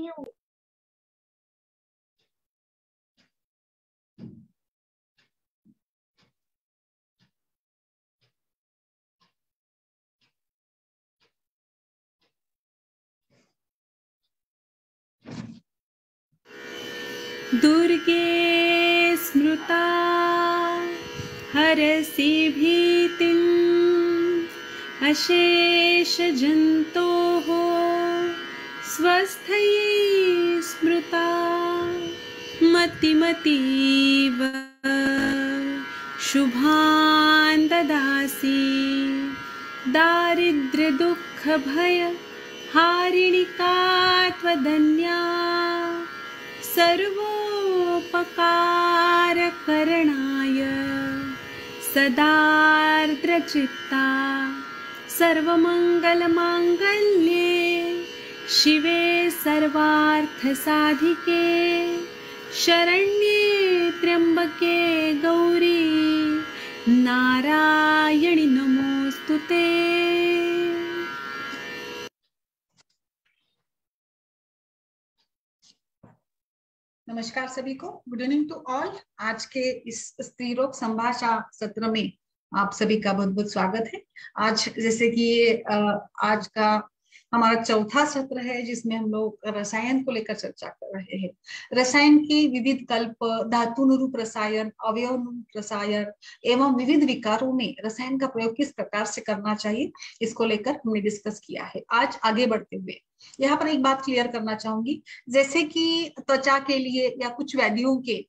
देखती हूँ। दुर्गे स्मृता हरसि भीतिम् अशेष जन्तोः स्वस्थये स्मृता मतिमतीव शुभान् ददासि दारिद्र्य दुःख भय हारिणिका त्वदन्या सर्वोपकारकरणाय सदार्द्रचित्ता सर्वमङ्गलमाङ्गल्ये शिवे सर्वार्थसाधिके शरण्ये त्र्यम्बके गौरी नारायणि नमोस्तुते। नमस्कार सभी को, गुड इवनिंग टू ऑल। आज के इस स्त्री रोग संभाषा सत्र में आप सभी का बहुत बहुत स्वागत है। आज जैसे कि आज का हमारा चौथा सत्र है जिसमें हम लोग रसायन को लेकर चर्चा कर रहे हैं। रसायन के विविध कल्प, धातुनुरूप रसायन, अवयवनुरूप रसायन एवं विविध विकारों में रसायन का प्रयोग किस प्रकार से करना चाहिए, इसको लेकर हमने डिस्कस किया है। आज आगे बढ़ते हुए यहाँ पर एक बात क्लियर करना चाहूंगी, जैसे कि त्वचा के लिए या कुछ व्याधियों के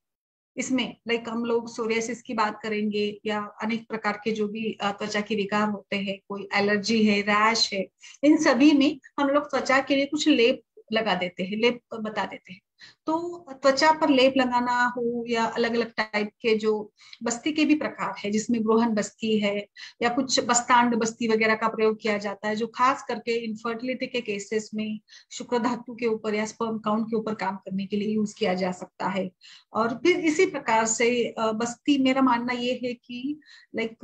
इसमें लाइक हम लोग सोरियासिस की बात करेंगे या अनेक प्रकार के जो भी त्वचा के विकार होते हैं, कोई एलर्जी है, रैश है, इन सभी में हम लोग त्वचा के लिए कुछ लेप लगा देते हैं, लेप बता देते हैं। तो त्वचा पर लेप लगाना हो या अलग अलग टाइप के जो बस्ती के भी प्रकार है, जिसमें ग्रोहन बस्ती है या कुछ बस्तांड बस्ती वगैरह का प्रयोग किया जाता है, जो खास करके इनफर्टिलिटी के केसेस में शुक्र धातु के ऊपर या स्पर्म काउंट के ऊपर काम करने के लिए यूज किया जा सकता है। और फिर इसी प्रकार से बस्ती, मेरा मानना ये है कि लाइक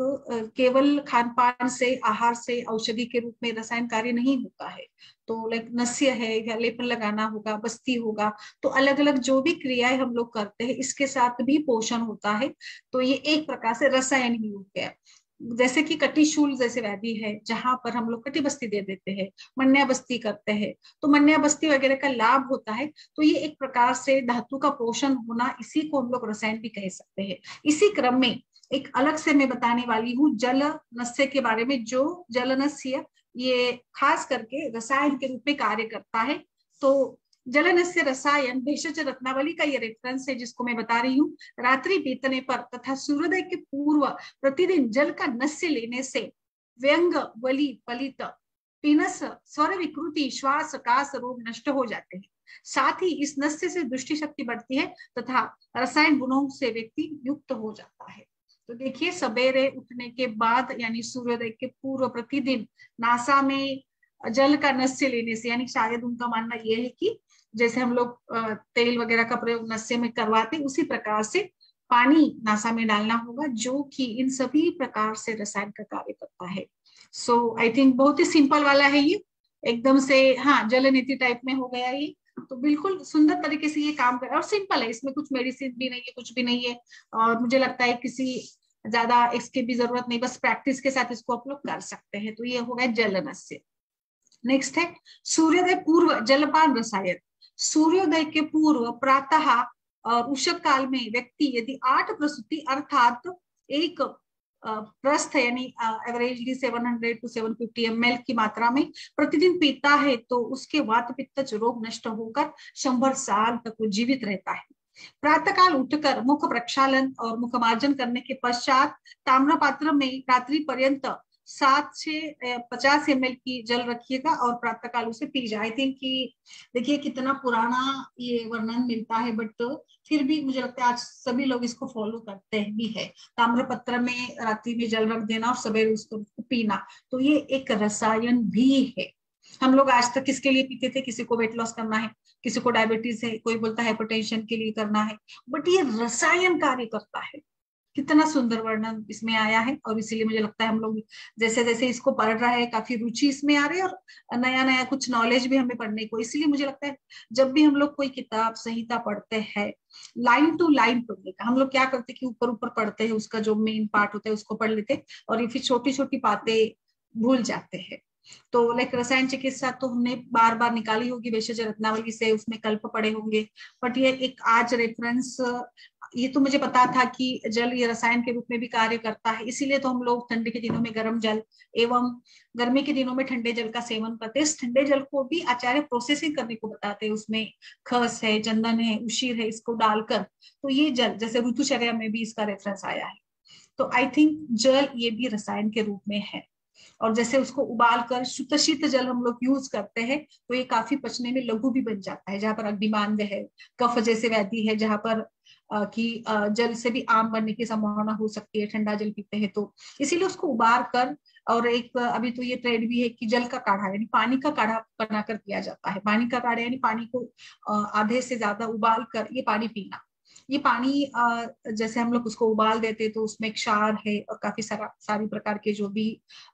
केवल खान पान से, आहार से औषधि के रूप में रसायन कार्य नहीं होता है। तो लाइक नस्य है या लेपन लगाना होगा, बस्ती होगा, तो अलग अलग जो भी क्रियाएं हम लोग करते हैं इसके साथ भी पोषण होता है। तो ये एक प्रकार से रसायन ही हो गया। जैसे कि कटिशूल जैसे व्याधि है, जहां पर हम लोग कटी बस्ती दे देते हैं, मन्या बस्ती करते हैं, तो मन्या बस्ती वगैरह का लाभ होता है। तो ये एक प्रकार से धातु का पोषण होना, इसी को हम लोग रसायन भी कह सकते हैं। इसी क्रम में एक अलग से मैं बताने वाली हूँ जल नस्य के बारे में। जो जल नस्य ये खास करके रसायन के रूप में कार्य करता है। तो जलनस्य रसायन भेषज रत्नावली का ये रेफरेंस है जिसको मैं बता रही हूँ। रात्रि बीतने पर तथा सूर्योदय के पूर्व प्रतिदिन जल का नस्य लेने से व्यंग, वली, पलित, पीनस, स्वर विकृति, श्वास कास रोग नष्ट हो जाते हैं। साथ ही इस नस्य से दृष्टि शक्ति बढ़ती है तथा रसायन गुणों से व्यक्ति युक्त हो जाता है। तो देखिए, सवेरे उठने के बाद यानी सूर्योदय के पूर्व प्रतिदिन नासा में जल का नस्य लेने से, यानी शायद उनका मानना यह है कि जैसे हम लोग तेल वगैरह का प्रयोग नस्य में करवाते, उसी प्रकार से पानी नासा में डालना होगा, जो कि इन सभी प्रकार से रसायन का कार्य करता है। सो आई थिंक बहुत ही सिंपल वाला है ये, एकदम से हाँ जल नीति टाइप में हो गया ये। तो बिल्कुल सुंदर तरीके से ये काम कर रहा है और सिंपल है, इसमें कुछ मेडिसिन भी नहीं है, कुछ भी नहीं है। और मुझे लगता है किसी ज्यादा इसकी भी जरूरत नहीं, बस प्रैक्टिस के साथ इसको आप लोग कर सकते हैं। तो ये हो गया जल नस्य। नेक्स्ट है सूर्योदय पूर्व जलपान रसायन। सूर्योदय के पूर्व प्रातः और उषक काल में व्यक्ति यदि 8 प्रसूति अर्थात एक प्रस्थ यानी एवरेजली 700 to 750 ml की मात्रा में प्रतिदिन पीता है, तो उसके वात पित्त रोग नष्ट होकर 100 साल तक वो जीवित रहता है। प्रातःकाल उठकर मुख प्रक्षालन और मुख मार्जन करने के पश्चात ताम्र पात्र में रात्रि पर्यंत 7 से 50 ml की जल रखिएगा और प्रातःकाल उसे पी जाए। आई थिंक कि देखिए कितना पुराना ये वर्णन मिलता है, बट फिर भी मुझे लगता है आज सभी लोग इसको फॉलो करते भी है। ताम्र पत्र में रात्रि में जल रख देना और सवेरे उसको पीना, तो ये एक रसायन भी है। हम लोग आज तक किसके लिए पीते थे? किसी को वेट लॉस करना है, किसी को डायबिटीज है, कोई बोलता है हाइपरटेंशन के लिए करना है, बट ये रसायन कार्य करता है। कितना सुंदर वर्णन इसमें आया है। और इसीलिए मुझे लगता है हम लोग जैसे जैसे इसको पढ़ रहा है काफी रुचि इसमें आ रही है, और नया नया कुछ नॉलेज भी हमें पढ़ने को। इसलिए मुझे लगता है जब भी हम लोग कोई किताब संहिता पढ़ते हैं, लाइन टू लाइन पढ़ने का, हम लोग क्या करते हैं कि ऊपर ऊपर पढ़ते हैं, उसका जो मेन पार्ट होता है उसको पढ़ लेते हैं, और ये फिर छोटी छोटी बातें भूल जाते हैं। तो लाइक रसायन चिकित्सा तो हमने बार बार निकाली होगी भेषज रत्नावली से, उसमें कल्प पढ़े होंगे, बट ये एक आज रेफरेंस, ये तो मुझे पता था कि जल ये रसायन के रूप में भी कार्य करता है, इसीलिए तो हम लोग ठंडी के दिनों में गर्म जल एवं गर्मी के दिनों में ठंडे जल का सेवन करते हैं। इस ठंडे जल को भी आचार्य प्रोसेसिंग करने को बताते हैं, उसमें खस है, चंदन है, उशीर है, इसको डालकर। तो ये जल जैसे ऋतुचर्या में भी इसका रेफरेंस आया है। तो आई थिंक जल ये भी रसायन के रूप में है। और जैसे उसको उबाल कर शुद्ध शीत जल हम लोग यूज करते हैं, तो ये काफी पचने में लघु भी बन जाता है। जहाँ पर अग्निमांद है, कफ जैसे व्याधि है, जहाँ पर जल से भी आम बनने की संभावना हो सकती है, ठंडा जल पीते हैं तो, इसीलिए उसको उबाल कर। और एक अभी तो ये ट्रेंड भी है कि जल का काढ़ा यानी पानी का काढ़ा बनाकर पिया जाता है। पानी का काढ़ा यानी पानी को आधे से ज्यादा उबाल कर ये पानी पीना। ये पानी जैसे हम लोग उसको उबाल देते तो उसमें क्षार है और काफी सारी प्रकार के जो भी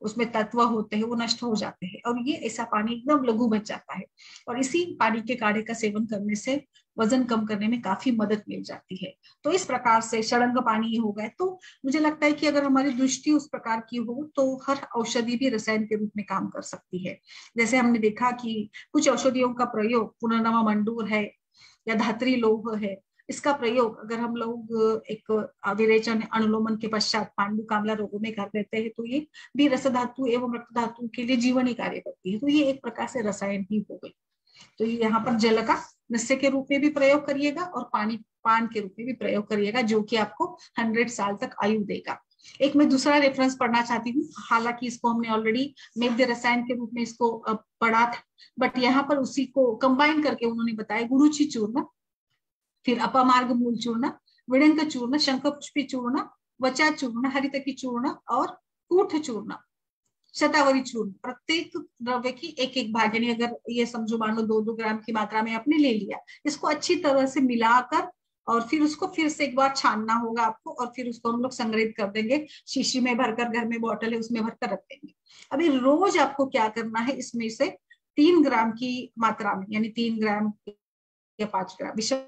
उसमें तत्व होते हैं वो नष्ट हो जाते हैं, और ये ऐसा पानी एकदम लघु बच जाता है। और इसी पानी के काढ़े का सेवन करने से वजन कम करने में काफी मदद मिल जाती है। तो इस प्रकार से षडंग पानी हो गए। तो मुझे लगता है कि अगर हमारी दृष्टि उस प्रकार की हो तो हर औषधि भी रसायन के रूप में काम कर सकती है। जैसे हमने देखा कि कुछ औषधियों का प्रयोग, पुनर्नवा मंडूर है या धात्री लोह है, इसका प्रयोग अगर हम लोग एक विरेचन अनुलोमन के पश्चात पांडु कामला रोगों में कर देते हैं तो ये भी रस धातु एवं रक्त धातु के लिए जीवनी कार्य करती है। तो ये एक प्रकार से रसायन ही हो गई। तो यहाँ पर जल का नस्य के रूप में भी प्रयोग करिएगा और पानी पान के रूप में भी प्रयोग करिएगा, जो कि आपको 100 साल तक आयु देगा। एक मैं दूसरा रेफरेंस पढ़ना चाहती हूँ, हालांकि इसको हमने ऑलरेडी मेघ रसायन के रूप में इसको पढ़ा था, बट यहाँ पर उसी को कंबाइन करके उन्होंने बताया। गुरुचि चूर्ण, फिर अपामार्ग मूल चूर्ण, विड़ंक चूर्ण, शंखपुष्पी चूर्ण, वचा चूर्ण, हरितकी चूर्ण और कूठ चूर्ण, शतावरी चूर्ण। प्रत्येक द्रव्य की एक एक भाग, यानी अगर ये समझो मान लो 2-2 ग्राम की मात्रा में आपने ले लिया, इसको अच्छी तरह से मिलाकर और फिर उसको फिर से एक बार छानना होगा आपको, और फिर उसको हम लोग संग्रहित कर देंगे शीशी में भरकर, घर में बॉटल है उसमें भरकर रख देंगे। अभी रोज आपको क्या करना है, इसमें से 3 ग्राम की मात्रा में, यानी 3 ग्राम या 5 ग्राम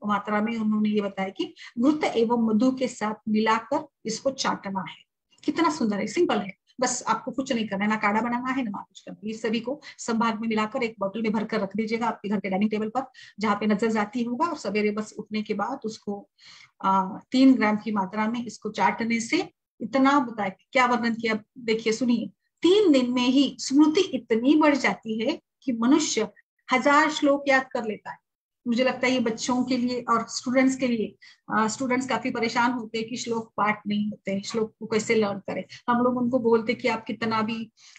मात्रा में उन्होंने ये बताया कि घृत एवं मधु के साथ मिलाकर इसको चाटना है। कितना सुंदर है, सिंपल है, बस आपको कुछ नहीं करना है, ना काढ़ा बनाना है ना कुछ करना है। ये सभी को संभाग में मिलाकर एक बोतल में भरकर रख दीजिएगा आपके घर के डाइनिंग टेबल पर, जहाँ पे नजर जाती होगा, और सवेरे बस उठने के बाद उसको 3 ग्राम की मात्रा में इसको चाटने से इतना बताया, क्या वर्णन किया देखिए सुनिए। 3 दिन में ही स्मृति इतनी बढ़ जाती है कि मनुष्य 1000 श्लोक याद कर लेता है। मुझे लगता है ये बच्चों के लिए और स्टूडेंट्स के लिए, स्टूडेंट्स काफी परेशान होते हैं कि श्लोक पाठ नहीं होते हैं, श्लोक को कैसे लर्न करें। हम लोग उनको बोलते कि आप कितना भी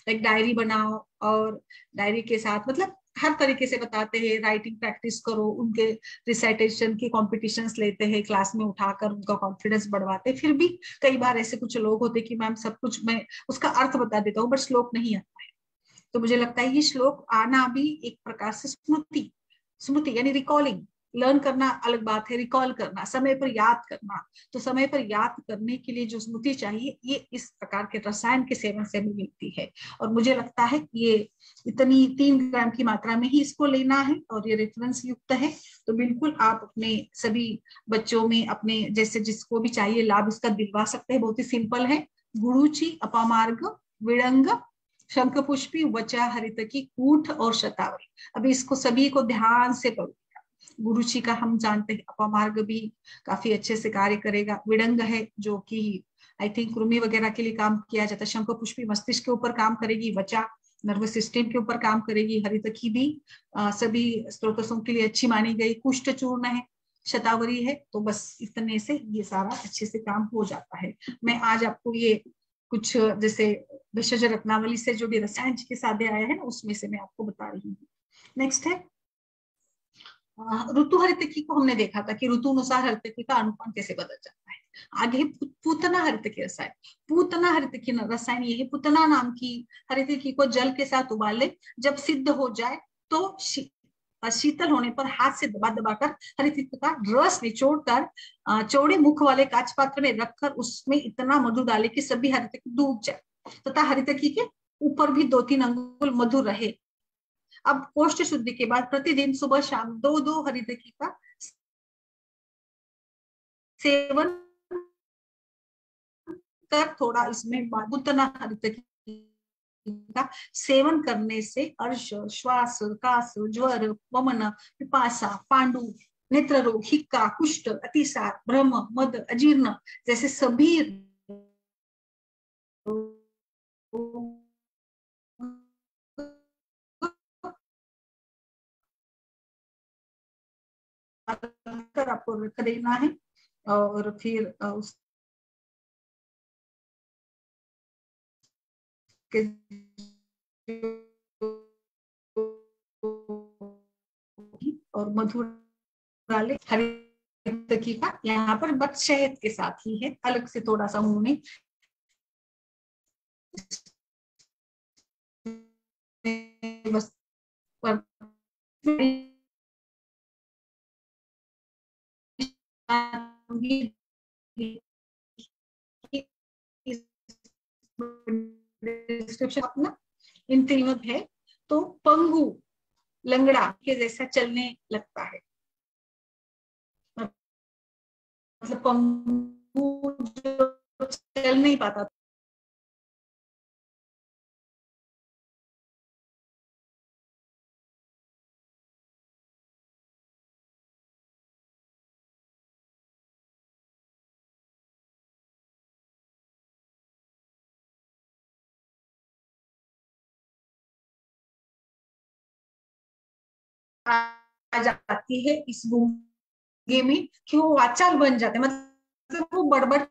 एक डायरी बनाओ, और डायरी के साथ मतलब हर तरीके से बताते हैं, राइटिंग प्रैक्टिस करो, उनके रिसाइटेशन के कॉम्पिटिशन्स लेते हैं क्लास में उठाकर, उनका कॉन्फिडेंस बढ़वाते। फिर भी कई बार ऐसे कुछ लोग होते कि मैम सब कुछ मैं उसका अर्थ बता देता हूँ बट श्लोक नहीं आता है। तो मुझे लगता है ये श्लोक आना भी एक प्रकार से स्मृति, स्मृति यानी रिकॉलिंग, लर्न करना अलग बात है, रिकॉल करना, समय पर याद करना। तो समय पर याद करने के लिए जो स्मृति चाहिए, ये इस प्रकार के रसायन के सेवन से भी मिलती है। और मुझे लगता है ये इतनी 3 ग्राम की मात्रा में ही इसको लेना है, और ये रेफरेंस युक्त है। तो बिल्कुल आप अपने सभी बच्चों में अपने जैसे जिसको भी चाहिए लाभ इसका दिलवा सकते हैं। बहुत ही सिंपल है, गुरुचि, अपामार्ग, विड़ंग, शंखपुष्पी, वचा, हरितकी, कूठ और शतावरी। अभी इसको सभी को ध्यान से पढ़िएगा। गुरुचि का हम जानते हैं, अपामार्ग भी काफी अच्छे से कार्य करेगा। विड़ंग है जो कि आई थिंक कृमि वगैरह के लिए काम किया जाता है। शंखपुष्पी मस्तिष्क के ऊपर काम करेगी, वचा नर्वस सिस्टम के ऊपर काम करेगी, हरितकी भी सभी स्त्रोतों के लिए अच्छी मानी गई, कुष्ठ चूर्ण है, शतावरी है। तो बस इतने से ये सारा अच्छे से काम हो जाता है। मैं आज आपको ये कुछ जैसे भेषज रत्नावली से जो भी रसायन चिकित्सा अध्याय आया है ना, उसमें से मैं आपको बता रही हूँ। नेक्स्ट है ऋतु हरितकी को हमने देखा था कि ऋतु अनुसार हरितकी का अनुपान कैसे बदल जाता है। आगे पूतना हरितकी रसायन। पूतना हरितकी रसायन ये है, पूतना नाम की हरितकी को जल के साथ उबाल ले, जब सिद्ध हो जाए तो शीतल होने पर हाथ से दबा दबाकर हरितकी का रस निचोड़कर चौड़े मुख वाले कांच पात्र में रखकर उसमें इतना मधु डाले कि सभी हरितकी डूब जाए तथा हरितकी के ऊपर भी 2-3 अंगुल मधु रहे। अब कोष्ठ शुद्धि के बाद प्रतिदिन सुबह शाम 2-2 हरितकी का सेवन कर थोड़ा इसमें उतना हरितकी का सेवन करने से अर्श, श्वास, कास, ज्वर, वमन, पिपासा, पांडु, नेत्र रोग, हिक्का, कुष्ठ, अतिसार, भ्रम, मद, अजीर्ण जैसे सभी आपको रख देना है। और फिर उसके और मधुर डाले हरितकी का यहाँ पर बच शहद के साथ ही है, अलग से थोड़ा सा उन्होंने बस डिस्क्रिप्शन अपना इन तीनों है। तो पंगु लंगड़ा के जैसा चलने लगता है, मतलब पंगु जो चल नहीं पाता आ जाती है इस गूंगे में कि वो वाचाल बन जाते, मतलब वो बड़बड़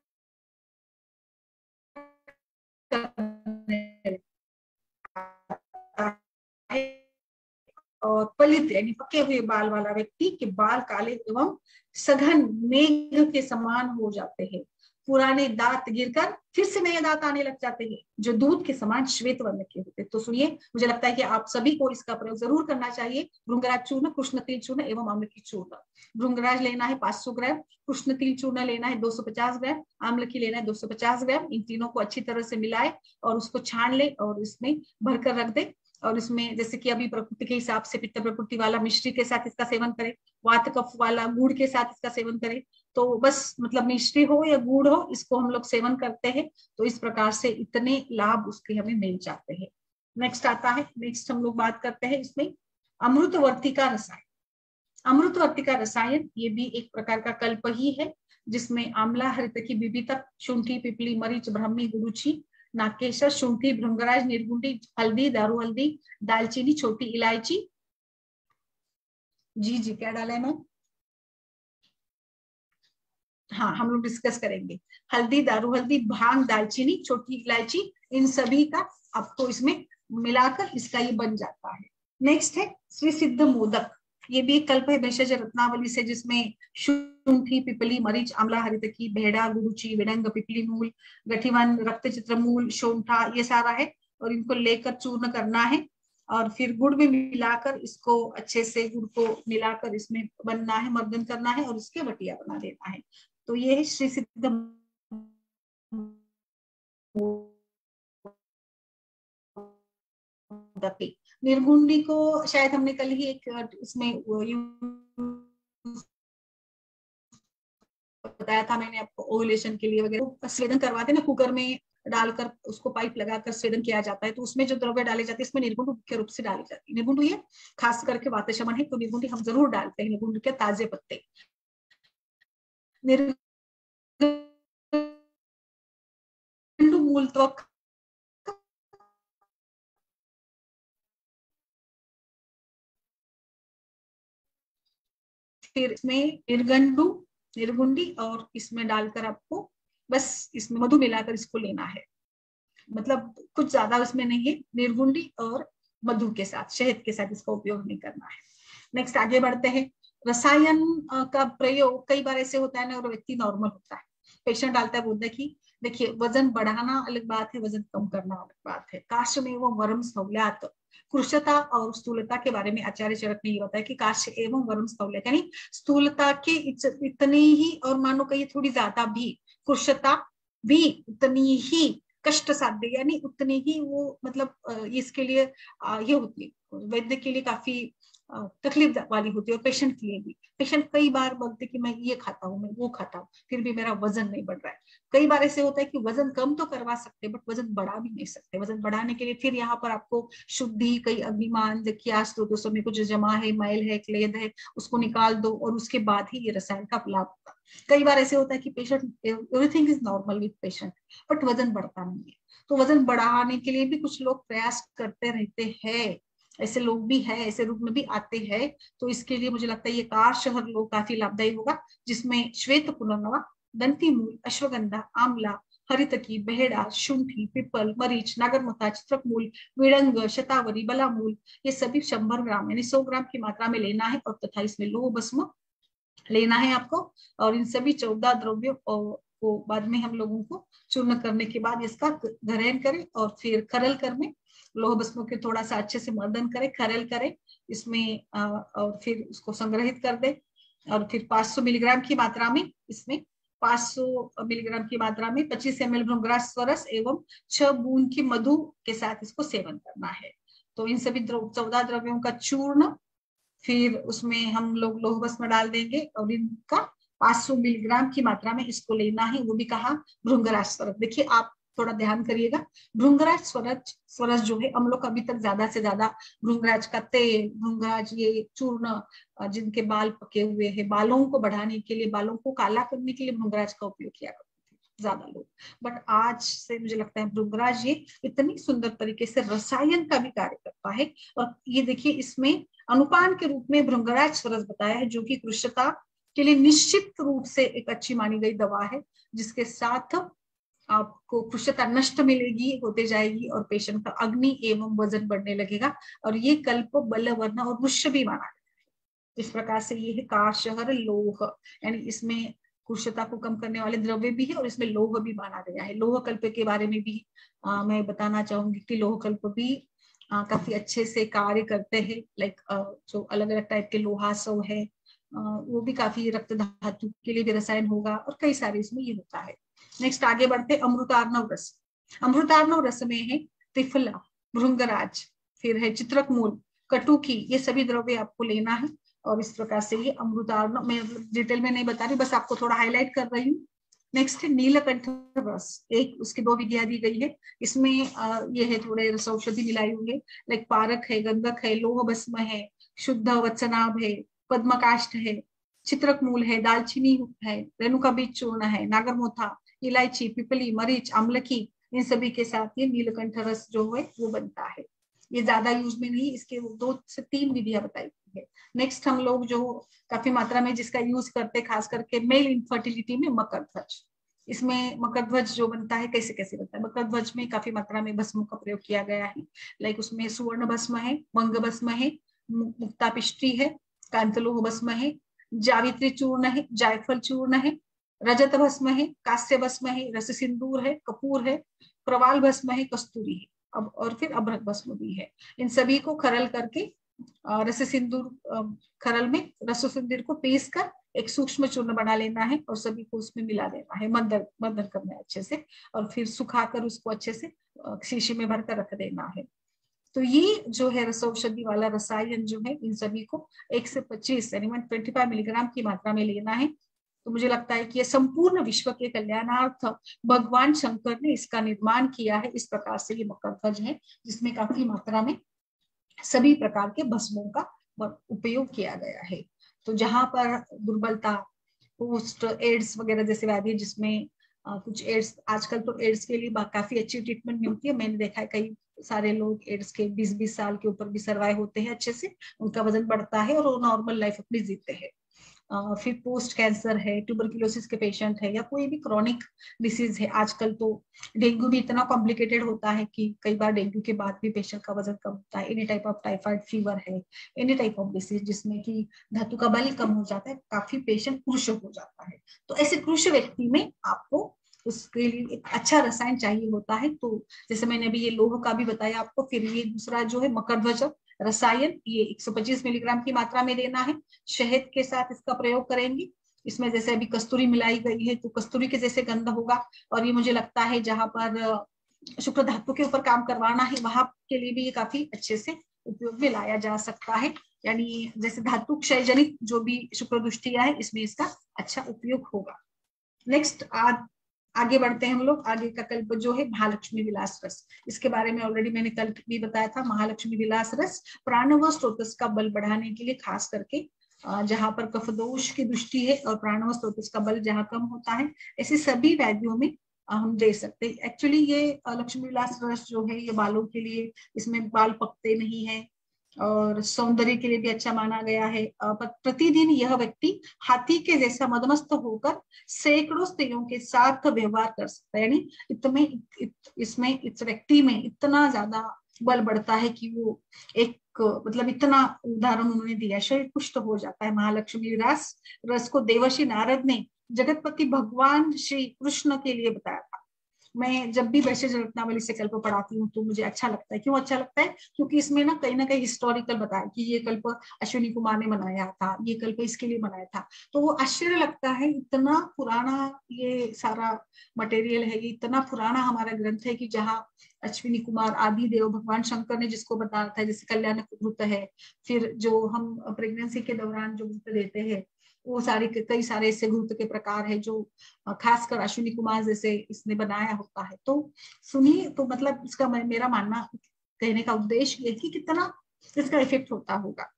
और पलित यानी पके हुए बाल वाला व्यक्ति के बाल काले एवं सघन मेघ के समान हो जाते हैं। पुराने दांत गिरकर फिर से नए दांत आने लग जाते हैं जो दूध के समान श्वेत वर्ण के होते हैं। तो सुनिए, मुझे लगता है कि आप सभी को इसका प्रयोग जरूर करना चाहिए। भृंगराज चूर्ण, कृष्ण तिल चूर्ण एवं आम्लकी चूर्ण। भृंगराज लेना है 500 ग्राम, कृष्ण तिल चूर्ण लेना है 250 ग्राम, आम्लकी लेना है 250 ग्राम। इन तीनों को अच्छी तरह से मिलाए और उसको छान ले और इसमें भरकर रख दे। और इसमें जैसे कि अभी प्रकृति के हिसाब से पित्त प्रकृति वाला मिश्री के साथ इसका सेवन करे, वात कफ वाला गुड़ के साथ इसका सेवन करे। तो बस मतलब मिश्री हो या गुड़ हो, इसको हम लोग सेवन करते हैं तो इस प्रकार से इतने लाभ उसके हमें मिल जाते हैं। नेक्स्ट आता है, नेक्स्ट हम लोग बात करते हैं इसमें अमृतवर्ती का रसायन। अमृतवर्ती का रसायन ये भी एक प्रकार का कल्प ही है जिसमें आंवला, हरितकी, बिबितक, शुंठी, पिपली, मरीच, ब्राह्मी, गुरुची, नाकेशर, शुंठी, भृंगराज, निर्गुंडी, हल्दी, दारू हल्दी, दालचीनी, छोटी इलायची। जी जी, क्या डाला है मैम? हाँ, हम लोग डिस्कस करेंगे। हल्दी, दारू हल्दी, भांग, दालचीनी, छोटी इलायची, इन सभी का आपको इसमें मिलाकर इसका ये बन जाता है। नेक्स्ट है श्री सिद्ध मोदक। ये भी एक कल्प है भेषज रत्नावली से जिसमें शुंठी, पिपली, मरीच, आंवला, हरितकी, भेड़ा, गुरुची, विडंग, पिपली मूल, गठीवन, रक्त चित्रमूल, शोंठा, ये सारा है और इनको लेकर चूर्ण करना है और फिर गुड़ में मिलाकर इसको अच्छे से गुड़ को मिलाकर इसमें बनना है, मर्दन करना है और इसके बटिया बना देना है। तो ये है श्री सिद्ध मोदक। निर्गुंडी को शायद हमने कल ही एक इसमें बताया था मैंने आपको, ओवुलेशन के लिए वगैरह स्वेदन करवाते हैं ना, कुकर में डालकर उसको पाइप लगाकर स्वेदन किया जाता है। तो उसमें जो द्रव्य डाले जाते हैं इसमें निर्गुंड मुख्य रूप से डाली जाती है। निर्गुंड ये खास करके वात शमन है तो निर्गुंडी हम जरूर डालते हैं, निर्गुंड के ताजे पत्ते। निर्गुंड मूल त्वक फिर इसमें निर्गंडू, निर्गुंडी और इसमें डालकर आपको बस इसमें मधु मिलाकर इसको लेना है। मतलब कुछ ज्यादा उसमें नहीं है, निर्गुंडी और मधु के साथ, शहद के साथ इसका उपयोग नहीं करना है। नेक्स्ट आगे बढ़ते हैं। रसायन का प्रयोग कई बार ऐसे होता है ना, और व्यक्ति नॉर्मल होता है, पेशेंट डालता है, बोलता है कि देखिए वजन बढ़ाना अलग बात है, वजन कम करना अलग बात है। काश में वो वर्म सहूलियात कृशता और स्थूलता के बारे में आचार्य चरक ने ये बताया कि काश्य एवं वरुण स्थौल्य, यानी स्थूलता के इतनी ही और मानो कहिए थोड़ी ज्यादा भी, कृशता भी उतनी ही कष्ट साध्य, यानी उतनी ही वो मतलब इसके लिए ये होती है, वैद्य के लिए काफी तकलीफ वाली होती है, और पेशेंट के लिए भी। पेशेंट कई बार बोलते कि मैं ये खाता हूँ, मैं वो खाता हूँ, फिर भी मेरा वजन नहीं बढ़ रहा है। कई बार ऐसे होता है कि वजन कम तो करवा सकते हैं, बट वजन बढ़ा भी नहीं सकते। वजन बढ़ाने के लिए फिर यहाँ पर आपको शुद्धि, कई अग्निमान, देखिए स्त्रोतों में कुछ जमा है, मैल है, क्लेद है, उसको निकाल दो, और उसके बाद ही ये रसायन का लाभ होगा। कई बार ऐसे होता है कि patient, everything is normal with patient, but वजन बढ़ता नहीं है। तो वजन बढ़ाने के लिए भी कुछ लोग प्रयास करते रहते हैं, ऐसे लोग भी हैं, ऐसे रूप में भी आते हैं। तो इसके लिए मुझे लगता है ये कारशहर लोग काफी लाभदायी होगा, जिसमें श्वेत पुनर्नवा, दंती मूल, अश्वगंधा, आंवला, हरितकी, बेहड़ा, शुंठी, पिपल, मरीच, नागरमोथा, चित्रक मूल, विड़ंग, शतावरी, बलामूल, ये सभी 100 ग्राम यानी 100 ग्राम की मात्रा में लेना है, और तथा इसमें लोह भस्म लेना है आपको। और इन सभी 14 द्रव्यों को बाद में हम लोगों को चूर्ण करने के बाद इसका ग्रहण करें, और फिर खरल कर में लोह भस्म के थोड़ा सा अच्छे से मर्दन करें, खरल करें इसमें, और फिर उसको संग्रहित कर दें। और फिर 500 मिलीग्राम की मात्रा में, इसमें 500 मिलीग्राम की मात्रा में 25 ml भृंगराज स्वरस एवं 6 बूंद की मधु के साथ इसको सेवन करना है। तो इन सभी 14 द्रव्यों का चूर्ण फिर उसमें हम लोग लोह भस्म डाल देंगे, और इनका 500 मिलीग्राम की मात्रा में इसको लेना है, वो भी कहा भृंगराज स्वरस। देखिए आप थोड़ा ध्यान करिएगा, भृंगराज स्वरस जो है, हम लोग अभी तक ज्यादा से ज्यादा भृंगराज का तेल, भृंगराज ये चूर्ण, जिनके बाल पके हुए हैं, बालों को बढ़ाने के लिए, बालों को काला करने के लिए भृंगराज का उपयोग किया करते थे ज्यादा लोग। बट आज से मुझे लगता है भृंगराज ये इतनी सुंदर तरीके से रसायन का भी कार्य करता है। और ये देखिए इसमें अनुपान के रूप में भृंगराज स्वरस बताया है, जो कि कृशता के लिए निश्चित रूप से एक अच्छी मानी गई दवा है, जिसके साथ आपको कृशता नष्ट मिलेगी, होते जाएगी, और पेशेंट का अग्नि एवं वजन बढ़ने लगेगा, और ये कल्प, बल, वर्ण और वृक्ष भी माना गया है। इस प्रकार से ये है कारशहर लोह, यानी इसमें कृशता को कम करने वाले द्रव्य भी है, और इसमें लोह भी माना गया है। लोह कल्प के बारे में भी मैं बताना चाहूंगी कि लोह कल्प भी काफी अच्छे से कार्य करते हैं। लाइक जो अलग अलग टाइप के लोहासव है, वो भी काफी रक्त धातु के लिए भी रसायन होगा, और कई सारे इसमें ये होता है। नेक्स्ट आगे बढ़ते, अमृतार्णव रस। अमृतार्णव रस में है त्रिफला, भृंगराज, फिर है चित्रक मूल, कटुकी, ये सभी द्रव्य आपको लेना है। और इस प्रकार से ये अमृतार्णव, मैं डिटेल में नहीं बता रही, बस आपको थोड़ा हाईलाइट कर रही हूँ। नेक्स्ट है नीलकंठ रस, एक उसकी 2 विधियां दी गई है। इसमें ये है थोड़े रस औषधि मिलाई होंगे, लाइक पारक है, गंधक है, लोह भस्म है, शुद्ध वत्सनाभ है, पद्मकाष्ठ है, चित्रक मूल है, दालचीनी है, रेणुका बीज चूर्ण है, नागरमोथा, इलायची, पिपली, मरीच, अम्लकी, इन सभी के साथ ये नीलकंठ रस जो है वो बनता है। ये ज्यादा यूज में नहीं, इसके 2 से 3 विधियां बताई गई है। नेक्स्ट हम लोग जो काफी मात्रा में जिसका यूज करते हैं, खास करके मेल इनफर्टिलिटी में, मकर ध्वज। इसमें मकर ध्वज जो बनता है, कैसे कैसे बनता है, मकर ध्वज में काफी मात्रा में भस्म का प्रयोग किया गया है। लाइक उसमें सुवर्ण भस्म है, मंग भस्म है, मुक्तापिष्टी है, कांतलोह भस्म है, जावित्री चूर्ण है, जायफल चूर्ण है, रजत भस्म है, कांस्य भस्म है, रस सिंदूर है, कपूर है, प्रवाल भस्म है, कस्तूरी है, अब और फिर अभ्रक भस्म भी है। इन सभी को खरल करके रस सिंदूर, खरल में रस सिंदूर को पीस कर एक सूक्ष्म चूर्ण बना लेना है, और सभी को उसमें मिला देना है, मंदन करना है अच्छे से, और फिर सुखाकर उसको अच्छे से शीशी में भरकर रख देना है। तो ये जो है रसौषधि वाला रसायन जो है, इन सभी को 1 से 25 यानी 125 मिलीग्राम की मात्रा में लेना है। तो मुझे लगता है कि ये संपूर्ण विश्व के कल्याणार्थ भगवान शंकर ने इसका निर्माण किया है। इस प्रकार से ये मकर ध्वज है, जिसमें काफी मात्रा में सभी प्रकार के भस्मों का उपयोग किया गया है। तो जहां पर दुर्बलता, पोस्ट एड्स वगैरह जैसे व्याधि, जिसमें कुछ एड्स, आजकल तो एड्स के लिए काफी अच्छी ट्रीटमेंट मिलती है। मैंने देखा है कई सारे लोग एड्स के 20-20 साल के ऊपर भी सर्वाइव होते हैं अच्छे से, उनका वजन बढ़ता है और वो नॉर्मल लाइफ अपनी जीते हैं। फिर पोस्ट कैंसर है, ट्यूबरक्लोसिस के पेशेंट है, या कोई भी क्रॉनिक डिसीज है। आजकल तो डेंगू भी इतना कॉम्प्लिकेटेड होता है कि कई बार डेंगू के बाद भी पेशेंट का वजन कम होता है। Any type of typhoid fever है, एनी टाइप ऑफ डिसीज जिसमें कि धातु का बल कम हो जाता है, काफी पेशेंट कृश हो जाता है। तो ऐसे कृश व्यक्ति में आपको उसके लिए एक अच्छा रसायन चाहिए होता है। तो जैसे मैंने अभी ये लोह का भी बताया आपको, फिर ये दूसरा जो है मकरध्वज रसायन, ये 125 मिलीग्राम की मात्रा में लेना है। शहद के साथ इसका प्रयोग करेंगे। इसमें जैसे अभी कस्तूरी मिलाई गई है तो कस्तूरी के जैसे गंध होगा। और ये मुझे लगता है जहां पर शुक्र धातु के ऊपर काम करवाना है वहां के लिए भी ये काफी अच्छे से उपयोग में लाया जा सकता है। यानी जैसे धातु क्षय जनित जो भी शुक्र दुष्टिया है इसमें इसका अच्छा उपयोग होगा। नेक्स्ट आगे बढ़ते हैं हम लोग। आगे का कल्प जो है महालक्ष्मी विलास रस, इसके बारे में ऑलरेडी मैंने कल भी बताया था। महालक्ष्मी विलास रस प्राणव स्रोतस का बल बढ़ाने के लिए, खास करके जहां पर कफ दोष की दृष्टि है और प्राणव स्रोतस का बल जहां कम होता है, ऐसे सभी व्याधियों में हम दे सकते हैं। एक्चुअली ये लक्ष्मी विलास रस जो है ये बालों के लिए, इसमें बाल पकते नहीं है और सौंदर्य के लिए भी अच्छा माना गया है। प्रतिदिन यह व्यक्ति हाथी के जैसा मदमस्त होकर सैकड़ों स्त्रियों के साथ व्यवहार कर सकता है। यानी इसमें इस व्यक्ति में इतना ज्यादा बल बढ़ता है कि वो एक मतलब इतना उदाहरण उन्होंने दिया, शरीर पुष्ट हो जाता है। महालक्ष्मी विलास रस को देवर्षि नारद ने जगतपति भगवान श्री कृष्ण के लिए बताया था। मैं जब भी वैश्य रत्नावली से कल्प पढ़ाती हूँ तो मुझे अच्छा लगता है। क्यों अच्छा लगता है? क्योंकि इसमें ना कहीं हिस्टोरिकल बताया कि ये कल्प अश्विनी कुमार ने बनाया था, ये कल्प इसके लिए बनाया था। तो वो आश्चर्य लगता है, इतना पुराना ये सारा मटेरियल है, ये इतना पुराना हमारा ग्रंथ है कि जहाँ अश्विनी कुमार आदि देव भगवान शंकर ने जिसको बताया था, जैसे कल्याण व्रत है, फिर जो हम प्रेगनेंसी के दौरान जो व्रत देते हैं वो सारे कई सारे ऐसे घृत के प्रकार है जो खासकर अश्विनी कुमार जैसे इसने बनाया होता है। तो सुनिए, तो मतलब इसका मेरा मानना कहने का उद्देश्य ये कि कितना इसका इफेक्ट होता होगा।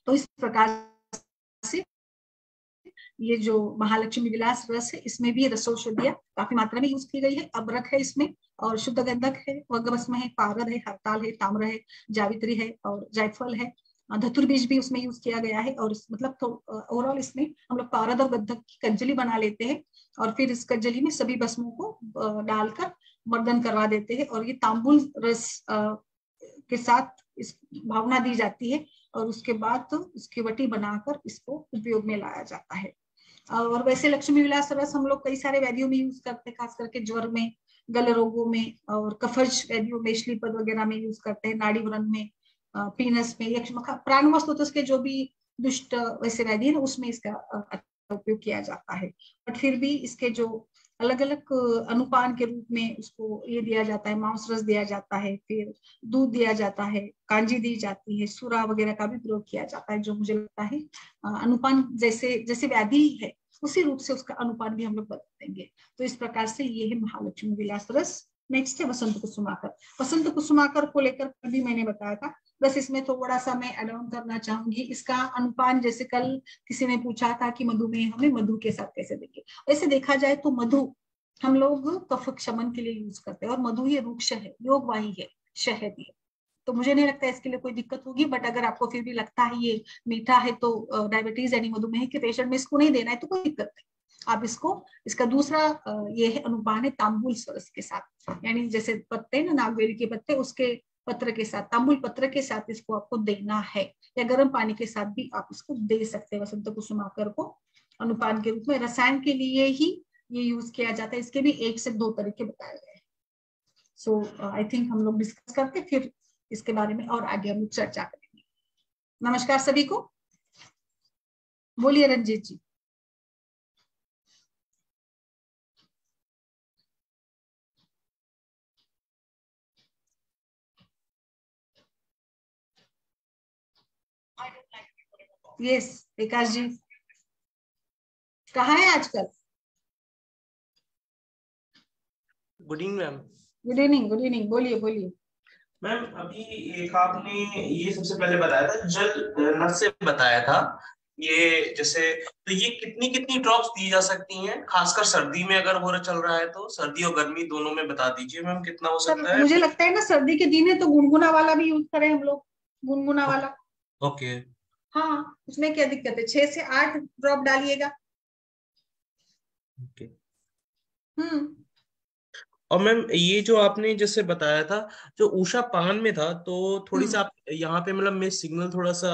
तो इस प्रकार से ये जो महालक्ष्मी विलास रस है इसमें भी रसौषधियां काफी मात्रा में यूज की गई है। अबरक है इसमें, और शुद्ध गंधक है, वगभस्म है, पारद है, हरताल है, ताम्र है, जावित्री है और जायफल है। धतुर बीज भी उसमें यूज किया गया है। और मतलब तो ओवरऑल इसमें हम लोग पारद और गंधक की कंजली बना लेते हैं और फिर इस कंजली में सभी भस्मों को डालकर मर्दन करवा देते हैं। और ये तांबुल रस के साथ इस भावना दी जाती है और उसके बाद तो इसकी वटी बनाकर इसको उपयोग में लाया जाता है। और वैसे लक्ष्मी विलास रस हम लोग कई सारे व्याधियों में यूज करते हैं, खास करके ज्वर में, गल रोगों में और कफज व्याधियों में, श्लीपद वगैरह में यूज करते हैं, नाड़ी व्रण में, पीनस में, यक्षमखा, प्राणवस्तुतस के जो भी दुष्ट वैसे व्याधि है उसमें इसका उपयोग किया जाता है। बट फिर भी इसके जो अलग अलग अनुपान के रूप में उसको ये दिया जाता है, मांस रस दिया जाता है, फिर दूध दिया जाता है, कांजी दी जाती है, सूरा वगैरह का भी प्रयोग किया जाता है। जो मुझे लगता है अनुपान जैसे जैसे व्याधि है उसी रूप से उसका अनुपान भी हम लोग बदल देंगे। तो इस प्रकार से ये है महालक्ष्मी विलास रस। नेक्स्ट है वसंत कुसुमाकर। वसंत कुसुमाकर को लेकर भी मैंने बताया था, बस इसमें थोड़ा सा मैं एड ऑन करना चाहूंगी। इसका अनुपान जैसे कल किसी ने पूछा था कि मधुमेह हमें मधु के साथ कैसे देंगे। वैसे देखा जाए तो मधु हम लोग कफ क्षमन के लिए यूज करते हैं और मधु ये वृक्ष है, योगवाही है, शहद है। तो मुझे नहीं लगता इसके लिए कोई दिक्कत होगी। बट अगर आपको फिर भी लगता है ये मीठा है तो डायबिटीज यानी मधुमेह के पेशेंट में इसको नहीं देना है तो कोई दिक्कत नहीं। आप इसको, इसका दूसरा ये है अनुपान है तांबुल सरस के साथ, यानी जैसे पत्ते ना नागवेली के पत्ते, उसके पत्र के साथ, तांबुल पत्र के साथ इसको आपको देना है, या गर्म पानी के साथ भी आप इसको दे सकते हैं वसंत कुसुमाकर को अनुपान के रूप में। रसायन के लिए ही ये यूज किया जाता है। इसके भी 1 से 2 तरीके बताए गए हैं। सो आई थिंक हम लोग डिस्कस करके फिर इसके बारे में और आगे हम लोग चर्चा करेंगे। नमस्कार सभी को, बोलिए रंजीत जी। यस विकास जी, कहाँ है आजकल? Good evening ma'am. Good evening, good evening, बोलिए बोलिए। मैम अभी एक आपने ये सबसे पहले बताया था, जल नल से बताया था ये, जैसे तो ये कितनी कितनी ड्रॉप्स दी जा सकती हैं, खासकर सर्दी में अगर हो रहा चल रहा है तो? सर्दी और गर्मी दोनों में बता दीजिए मैम कितना हो सकता है। मुझे लगता है ना सर्दी के दिन है तो गुनगुना वाला भी यूज करें हम लोग, गुनगुना वाला। ओके। हाँ, उसमें क्या दिक्कत है, 6 से 8 ड्रॉप डालिएगा। ओके। और मैम ये जो आपने जैसे बताया था जो उषा पान में था, तो थोड़ी सा आप यहाँ पे मतलब मेरे सिग्नल थोड़ा सा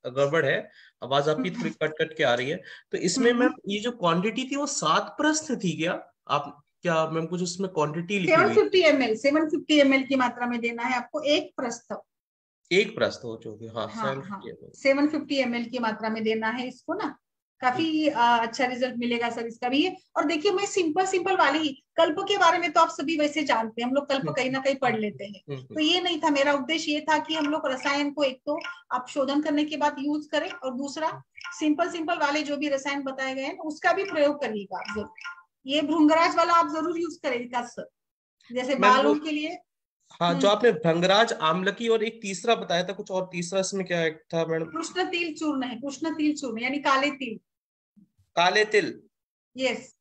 गड़बड़ है, आवाज आपकी थोड़ी कट कट के आ रही है। तो इसमें मैम ये जो क्वांटिटी थी वो 7 प्रस्थ थी क्या? आप क्या मैम कुछ उसमें क्वांटिटी लिखी हुई? 750 ml की मात्रा में देना है आपको एक प्रस्थ। एक प्रस्थ हो चुके, हाँ हाँ 750 ml। 750 ml की मात्रा में देना है इसको ना। काफी अच्छा रिजल्ट मिलेगा सर इसका भी। और देखिए मैं सिंपल सिंपल वाली ही, कल्प के बारे में तो आप सभी वैसे जानते हैं, हम लोग कल्प कहीं ना कहीं पढ़ लेते हैं। तो ये नहीं था, मेरा उद्देश्य ये था कि हम लोग रसायन को एक तो आप शोधन करने के बाद यूज करें, और दूसरा सिंपल सिंपल वाले जो भी रसायन बताए गए हैं उसका भी प्रयोग करिएगा आप जरूर। ये भृंगराज वाला आप जरूर यूज करेगा सर, जैसे बालों के लिए। हाँ, जो आपने भृंगराज, आमलकी और एक तीसरा बताया था कुछ, और तीसरा इसमें क्या था मैडम? कृष्ण तिल चूर्ण है, कृष्ण तिल चूर्ण यानी काले तिल। काले तिल। यस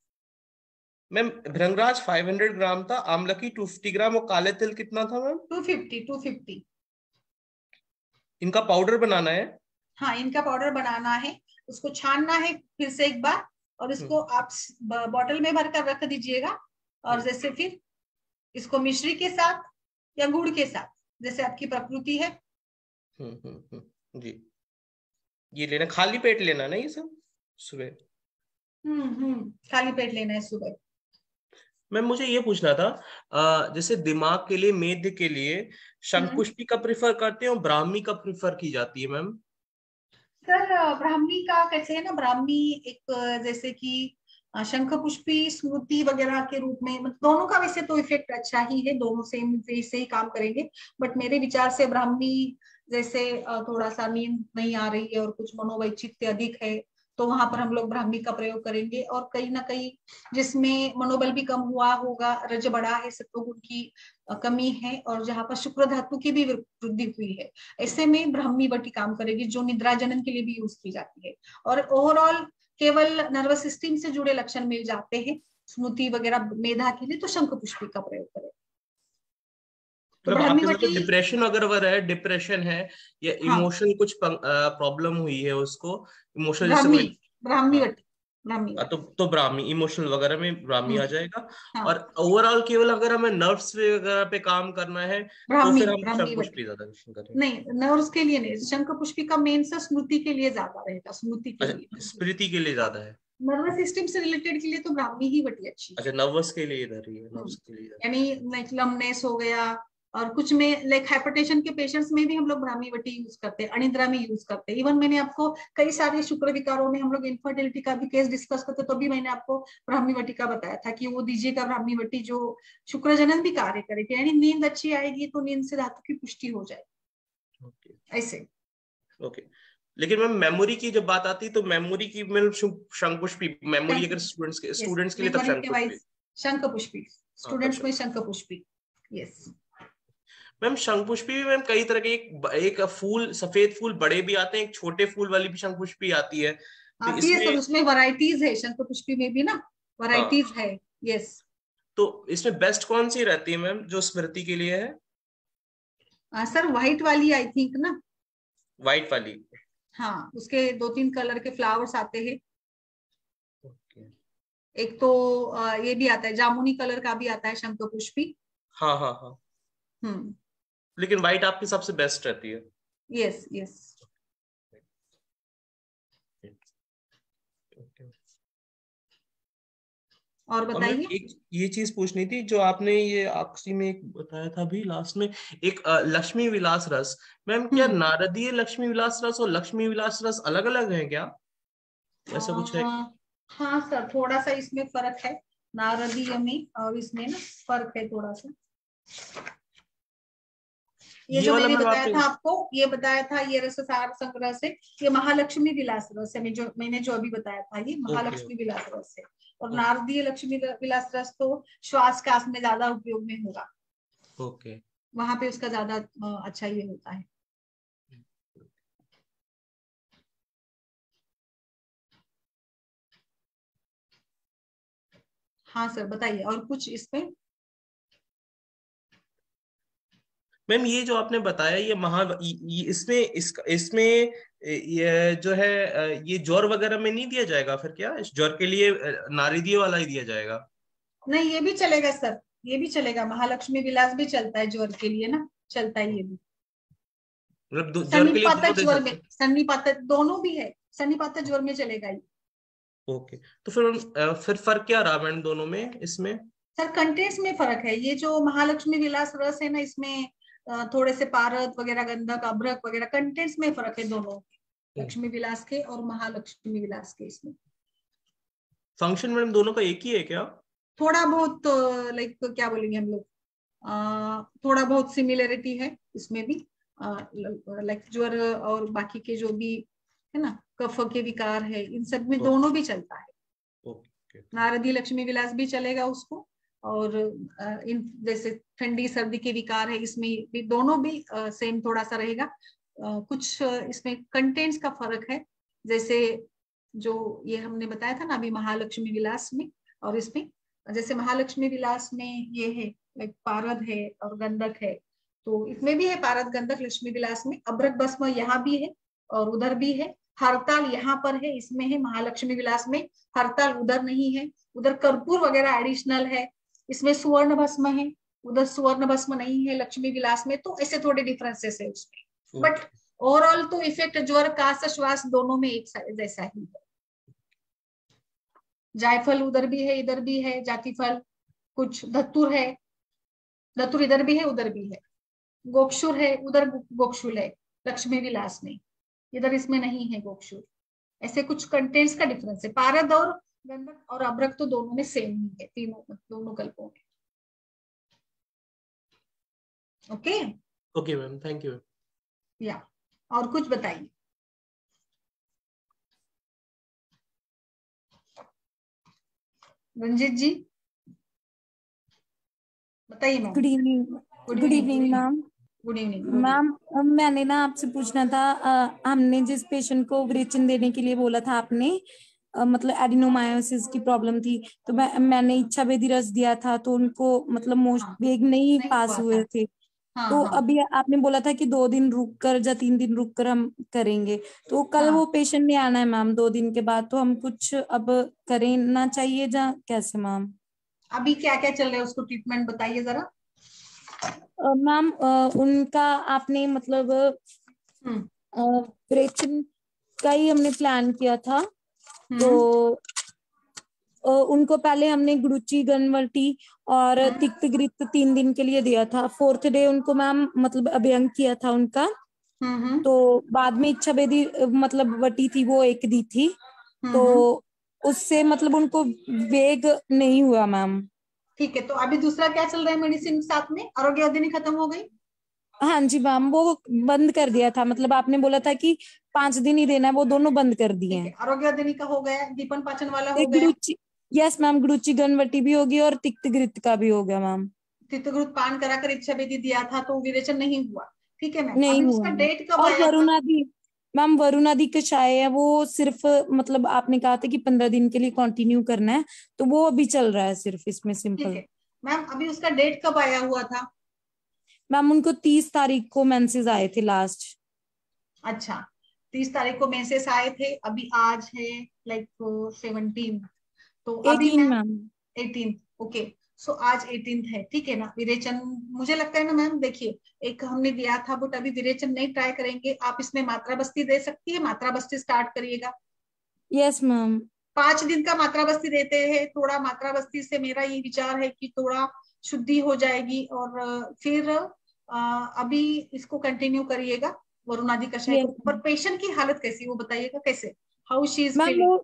मैम भृंगराज 500 ग्राम था, आमलकी 250 ग्राम, और काले तिल कितना था मैम? 250। इनका पाउडर बनाना है? हाँ इनका पाउडर बनाना है, उसको छानना है फिर से एक बार, और इसको आप बॉटल में भर कर रख दीजिएगा। और जैसे फिर इसको मिश्री के साथ या गुड़ के साथ, जैसे आपकी प्रकृति है। जी, ये लेना खाली पेट लेना ना ये सब सुबह? खाली पेट लेना है सुबह। मैम मुझे ये पूछना था, जैसे दिमाग के लिए, मेद के लिए शंखपुष्पी का प्रिफर करते हैं और ब्राह्मी का प्रिफर की जाती है मैम? सर ब्राह्मी का कैसे है ना, ब्राह्मी एक जैसे कि शंख पुष्पी स्मृति वगैरह के रूप में, मतलब दोनों का वैसे तो इफेक्ट अच्छा ही है, दोनों सेम वे से ही काम करेंगे। बट मेरे विचार से ब्राह्मी जैसे थोड़ा सा नींद नहीं आ रही है और कुछ मनोवैचित्य अधिक है, तो वहां पर हम लोग ब्राह्मी का प्रयोग करेंगे। और कहीं ना कहीं जिसमें मनोबल भी कम हुआ होगा, रज बढ़ा है, सत्वगुण की कमी है, और जहां पर शुक्र धातु की भी वृद्धि हुई है, ऐसे में ब्राह्मी बटी काम करेगी, जो निद्रा जनन के लिए भी यूज की जाती है। और ओवरऑल केवल नर्वस सिस्टम से जुड़े लक्षण मिल जाते हैं स्मृति वगैरह मेधा के लिए, तो शंख पुष्पी का प्रयोग करें। तो मतलब ब्राह्मी आपके साथ बटी, डिप्रेशन अगर है, डिप्रेशन है या हाँ इमोशनल कुछ प्रॉब्लम हुई है उसको, इमोशनल जैसे ब्राह्मी कोई, ब्राह्मी हाँ, बटी ब्राह्मी बटी। तो ब्राह्मी इमोशनल वगैरह में ब्राह्मी आ जाएगा। हाँ और ओवरऑल केवल अगर हमें नर्व्स वगैरह पे काम करना है तो ब्राह्मी फिर हम ब्राह्मी बटी। शंखपुष्पी ज्यादा करें। नहीं नर्व्स के लिए नहीं, शंख पुष्पी का मेन से स्मृति के लिए ज्यादा रहेगा, स्मृति के अच्छा, लिए। स्मृति के लिए ज्यादा है। नर्वस सिस्टम से रिलेटेड के लिए तो ब्राह्मी ही बटी अच्छी है। अच्छा, नर्वस के लिए इधर ही है, नर्व्स के लिए इधर। यानी लाइक लमनेस हो गया, और कुछ में लाइक हाइपरटेंशन के पेशेंट्स में भी हम लोग ब्राह्मी बटी यूज करते हैं, अनिद्रा में यूज करते हैं। इवन मैंने आपको कई सारे शुक्र विकारों में हम लोग इनफर्टिलिटी का भी केस डिस्कस करते, तो भी मैंने आपको ब्राह्मी बटी का बताया था कि वो दीजिएगा ब्राह्मी बटी, जो शुक्र जनन भी कार्य करेगी, यानी नींद अच्छी आएगी तो नींद से धातु की पुष्टि हो जाएगी ऐसे। ओके, लेकिन मैम मेमोरी की जब बात आती है तो मेमोरी की मतलब शंखपुष्पी मेमोरी अगर स्टूडेंट्स के लिए तब शंखपुष्पी। शंख पुष्पी स्टूडेंट्स में शंख पुष्पी। यस मैम शंखपुष्पी भी मैम कई तरह के, एक फूल, सफेद फूल बड़े भी आते हैं, एक छोटे फूल वाली भी शंखपुष्पी आती है, तो आती है इसमें, सर, उसमें वैरायटीज है, शंख पुष्पी में भी ना वैरायटीज है। यस तो इसमें बेस्ट कौन सी रहती है मैम जो स्मृति के लिए है? सर व्हाइट वाली आई थिंक ना। व्हाइट वाली? हाँ उसके 2-3 कलर के फ्लावर्स आते हैं। ओके, एक तो ये भी आता है, जामुनी कलर का भी आता है शंख पुष्पी। हाँ हाँ हाँ, लेकिन व्हाइट आपकी सबसे बेस्ट रहती है। Yes yes. और बताइए। एक ये चीज पूछनी थी, जो आपने ये आखिरी में एक बताया था अभी लास्ट में, एक लक्ष्मी विलास रस, मैम क्या नारदीय लक्ष्मी विलास रस और लक्ष्मी विलास रस अलग अलग है क्या? ऐसा कुछ है? हाँ सर थोड़ा सा इसमें फर्क है, नारदीय में और इसमें ना फर्क है थोड़ा सा। ये जो मैंने बताया था आपको, ये बताया था ये रससार संग्रह से, ये महालक्ष्मी विलास रस है, जो मैंने जो अभी बताया था ये महालक्ष्मी विलास रस है। और नारदीय लक्ष्मी विलास रस तो श्वास काश में ज्यादा उपयोग में होगा। ओके, वहां पे उसका ज्यादा अच्छा ये होता है। हाँ सर बताइए और कुछ इसमें। मैम ये जो आपने बताया ये इसमें ये जो है, ये ज्वर वगैरह में नहीं दिया जाएगा फिर क्या? इस ज्वर के लिए नारदीय वाला ही दिया जाएगा? नहीं ये भी चलेगा सर, ये भी चलेगा, महालक्ष्मी विलास भी चलता है ज्वर के लिए ना, चलता है ये भी। मतलब ज्वर के लिए सन्निपातक दो दे ज्वर सकते में हैं? सन्निपातक दोनों भी है, सन्निपात ज्वर में चलेगा ये। ओके, तो फिर फर्क क्या रहा मैडम दोनों में इसमें? सर कंटेंट्स में फर्क है। ये जो महालक्ष्मी विलास रस है ना, इसमें थोड़े से पारद वगैरह, गंधक, अभ्रक वगैरह, कंटेंट्स में फर्क है दोनों, लक्ष्मी विलास के और महालक्ष्मी विलास के। इसमें फंक्शन मैडम दोनों का एक ही है क्या? थोड़ा बहुत लाइक क्या बोलेंगे हम लोग, थोड़ा बहुत सिमिलरिटी है इसमें भी। लाइक ज्वर और बाकी के जो भी है ना, कफ के विकार है, इन सब में दोनों भी चलता है। नारदी लक्ष्मी विलास भी चलेगा उसको, और इन जैसे ठंडी सर्दी के विकार है, इसमें भी दोनों भी सेम थोड़ा सा रहेगा। कुछ इसमें कंटेंट्स का फर्क है, जैसे जो ये हमने बताया था ना अभी महालक्ष्मी विलास में और इसमें। जैसे महालक्ष्मी विलास में ये है लाइक पारद है और गंधक है, तो इसमें भी है पारद गंधक लक्ष्मी विलास में। अभ्रक भस्म यहाँ भी है और उधर भी है। हरताल यहाँ पर है, इसमें है महालक्ष्मी विलास में। हरताल उधर नहीं है, उधर कर्पूर वगैरह एडिशनल है। इसमें सुवर्ण भस्म है, उधर सुवर्ण भस्म नहीं है लक्ष्मी विलास में। तो ऐसे थोड़े डिफरेंसेस है उसमें, बट ओवरऑल तो इफेक्ट ज्वर काश श्वास दोनों में एक जैसा ही है। जायफल उधर भी है इधर भी है, जातिफल, कुछ धतुर है, धतुर इधर भी है उधर भी है। गोक्षुर है, उधर गोक्षुल है लक्ष्मी विलास में, इधर इसमें नहीं है गोक्षुर। ऐसे कुछ कंटेंट्स का डिफरेंस है। पारद और गंधक और अभ्रक तो दोनों में सेम ही है, तीनों दोनों कल्पों में। Okay okay ma'am, thank you. या और कुछ बताइए। रंजित जी बताइए ma'am. Good evening. Good evening ma'am. Good evening ma'am, मैंने ना आपसे पूछना था, हमने जिस पेशेंट को विरेचन देने के लिए बोला था आपने, मतलब एडिनोमायोसिस की प्रॉब्लम थी, तो मैंने इच्छा वेदी रस दिया था, तो उनको मतलब वेग नहीं पास हुए थे। तो अभी आपने बोला था कि 2 दिन रुक कर या 3 दिन रुक कर हम करेंगे, तो कल वो पेशेंट ने आना है मैम 2 दिन के बाद, तो हम कुछ अब करना चाहिए या कैसे मैम? अभी क्या क्या चल रहा है उसको ट्रीटमेंट बताइए जरा। मैम उनका आपने मतलब विरेचन का ही हमने प्लान किया था, तो उनको पहले हमने गुरुची गनवर्ती और तिक्त गृत 3 दिन के लिए दिया था। 4th डे उनको मैम मतलब अभ्यंग किया था उनका, तो बाद में इच्छा वेदी मतलब वटी थी वो 1 दी थी, तो उससे मतलब उनको वेग नहीं हुआ मैम। ठीक है, तो अभी दूसरा क्या चल रहा है मेडिसिन साथ में? आरोग्य वर्धिनी खत्म हो गई? हाँ जी मैम, वो बंद कर दिया था, मतलब आपने बोला था कि 5 दिन ही देना है, वो दोनों बंद कर दिए हैं। आरोग्य वर्धिनी का हो गया, दीपन पाचन वाला हो गया? यस मैम, गुरुची गनवटी भी होगी और तिक्त घृत का भी हो गया मैम। तिक्त घृत पान कराकर इच्छा वेदी दिया था तो विरेचन नहीं हुआ। ठीक है मैम, नहीं अभी हुआ उसका डेट कब और आया? वरुणादि मैम, वरुणादि कषाय है वो सिर्फ मतलब आपने कहा था कि 15 दिन के लिए कंटिन्यू करना है, तो वो अभी चल रहा है सिर्फ इसमें सिंपल। मैम अभी उसका डेट कब आया हुआ था? मैम उनको 30 तारीख को मेंसेस आए थे लास्ट। अच्छा, 30 तारीख को मेंसेस आए थे, अभी आज है लाइक 17, तो अभी 18 मैम मैम। 18, ओके। सो आज 18 है, ठीक है ना। विरेचन मुझे लगता है ना मैम, देखिए एक हमने दिया था बट अभी विरेचन नहीं ट्राई करेंगे। आप इसमें मात्रा बस्ती दे सकती है, मात्रा बस्ती स्टार्ट करिएगा। Yes ma'am. 5 दिन का मात्रा बस्ती देते हैं। थोड़ा मात्रा बस्ती से मेरा ये विचार है कि थोड़ा शुद्धि हो जाएगी, और फिर अभी इसको कंटिन्यू करिएगा वरुणादि कषाय को। पर पेशेंट की हालत कैसी वो बताइएगा, कैसे, how she is feeling?